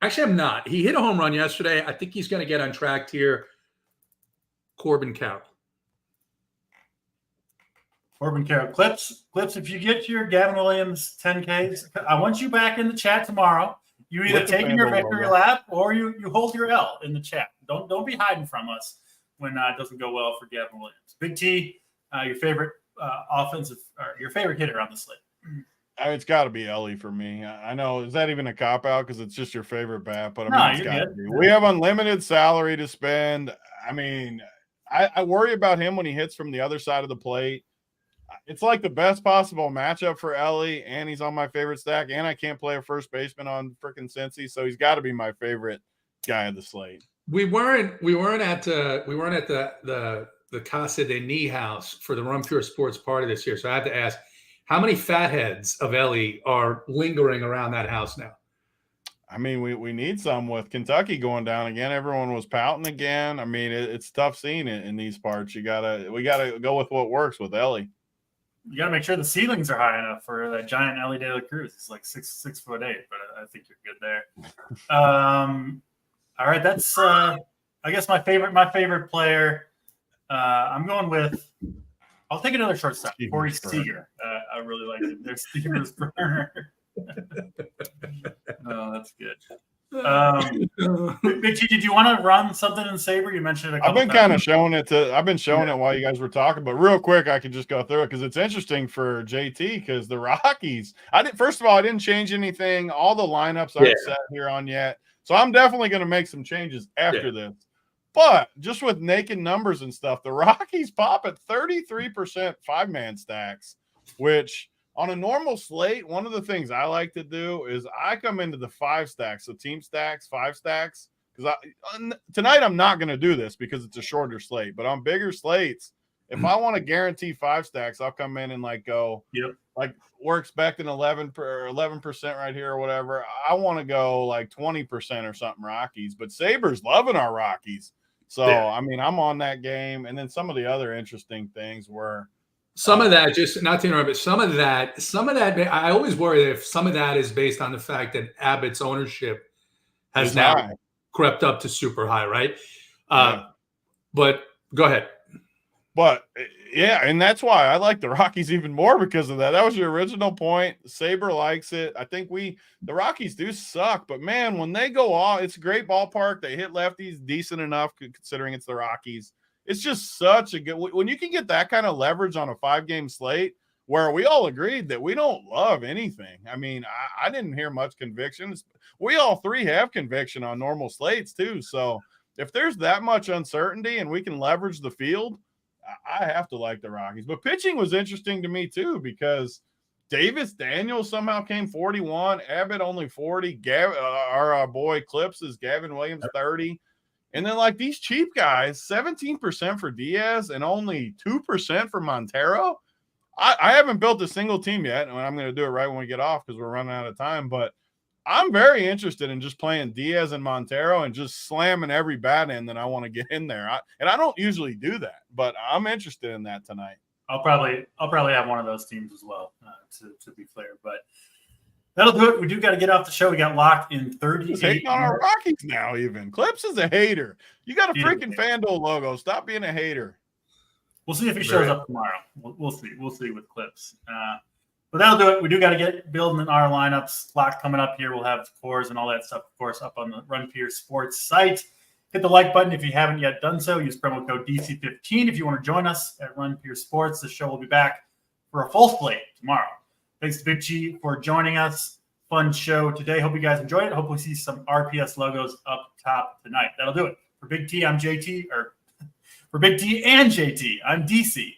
Actually, I'm not. He hit a home run yesterday. I think he's going to get untracked here. Corbin Carroll. Corbin Carroll. Clips, if you get your Gavin Williams 10Ks, I want you back in the chat tomorrow. You either take in your victory lap or you hold your L in the chat. Don't be hiding from us when it doesn't go well for Gavin Williams. Big T, your favorite offensive or your favorite hitter on the slate? I mean, it's got to be Ellie for me. I know, is that even a cop-out because it's just your favorite bat? But I mean, it's got to be. We have unlimited salary to spend. I mean, I worry about him when he hits from the other side of the plate. It's like the best possible matchup for Ellie, and he's on my favorite stack, and I can't play a first baseman on freaking Cincy, so he's got to be my favorite guy of the slate. We weren't at the Casa de Ni house for the Run Pure Sports party this year, so I have to ask, how many fatheads of Ellie are lingering around that house now? I mean, we need some with Kentucky going down again. Everyone was pouting again. I mean, it's tough seeing it in these parts. We gotta go with what works with Ellie. You got to make sure the ceilings are high enough for that giant Ellie De La Cruz. It's like 6'8", but I think you're good there. All right, that's I guess my favorite player. I'm going with. I'll take another shortstop, Corey Seager. I really like it. There's Steven's burner. Oh, that's good. Big T, did you want to run something in Saber? You mentioned it a couple I've been kind of showing it I've been showing it while you guys were talking, but real quick, I can just go through it because it's interesting for JT because the Rockies, first of all, I didn't change anything. All the lineups aren't set here on yet. So I'm definitely going to make some changes after this. But just with naked numbers and stuff, the Rockies pop at 33% 5-man stacks, which on a normal slate, one of the things I like to do is I come into the 5 stacks, so team stacks, 5 stacks, because tonight I'm not going to do this because it's a shorter slate. But on bigger slates, if I want to guarantee 5 stacks, I'll come in and go. Yep. Like we're expecting 11% right here or whatever. I want to go like 20% or something Rockies, but Sabres loving our Rockies. So I mean, I'm on that game, and then some of the other interesting things were. Some of that, just not to interrupt, but some of that, I always worry that if some of that is based on the fact that Abbott's ownership has now crept up to super high, right? But go ahead. But yeah, and that's why I like the Rockies even more because of that. That was your original point. Saber likes it. I think the Rockies do suck, but man, when they go off, it's a great ballpark. They hit lefties decent enough considering it's the Rockies. It's just such a good – when you can get that kind of leverage on a 5-game slate where we all agreed that we don't love anything. I mean, I didn't hear much conviction. We all three have conviction on normal slates too. So if there's that much uncertainty and we can leverage the field, I have to like the Rockies. But pitching was interesting to me too because Davis Daniels somehow came 41, Abbott only 40, our boy Clips is Gavin Williams 30. And then, these cheap guys, 17% for Diaz and only 2% for Montero. I haven't built a single team yet, and I'm going to do it right when we get off because we're running out of time. But I'm very interested in just playing Diaz and Montero and just slamming every bat in that I want to get in there. I don't usually do that, but I'm interested in that tonight. I'll probably have one of those teams as well, to be fair. But that'll do it. We do got to get off the show. We got locked in 38. Hating on our Rockies now, even. Clips is a hater. You got a freaking FanDuel logo. Stop being a hater. We'll see if he shows up tomorrow. We'll see. We'll see with Clips. But that'll do it. We do got to get building our lineups. Lock coming up here. We'll have scores and all that stuff, of course, up on the Run Pure Sports site. Hit the like button if you haven't yet done so. Use promo code DC15 if you want to join us at Run Pure Sports. The show will be back for a full slate tomorrow. Thanks to Big G for joining us. Fun show today. Hope you guys enjoyed it. Hope we see some RPS logos up top tonight. That'll do it. For Big T, I'm JT. Or for Big T and JT, I'm DC.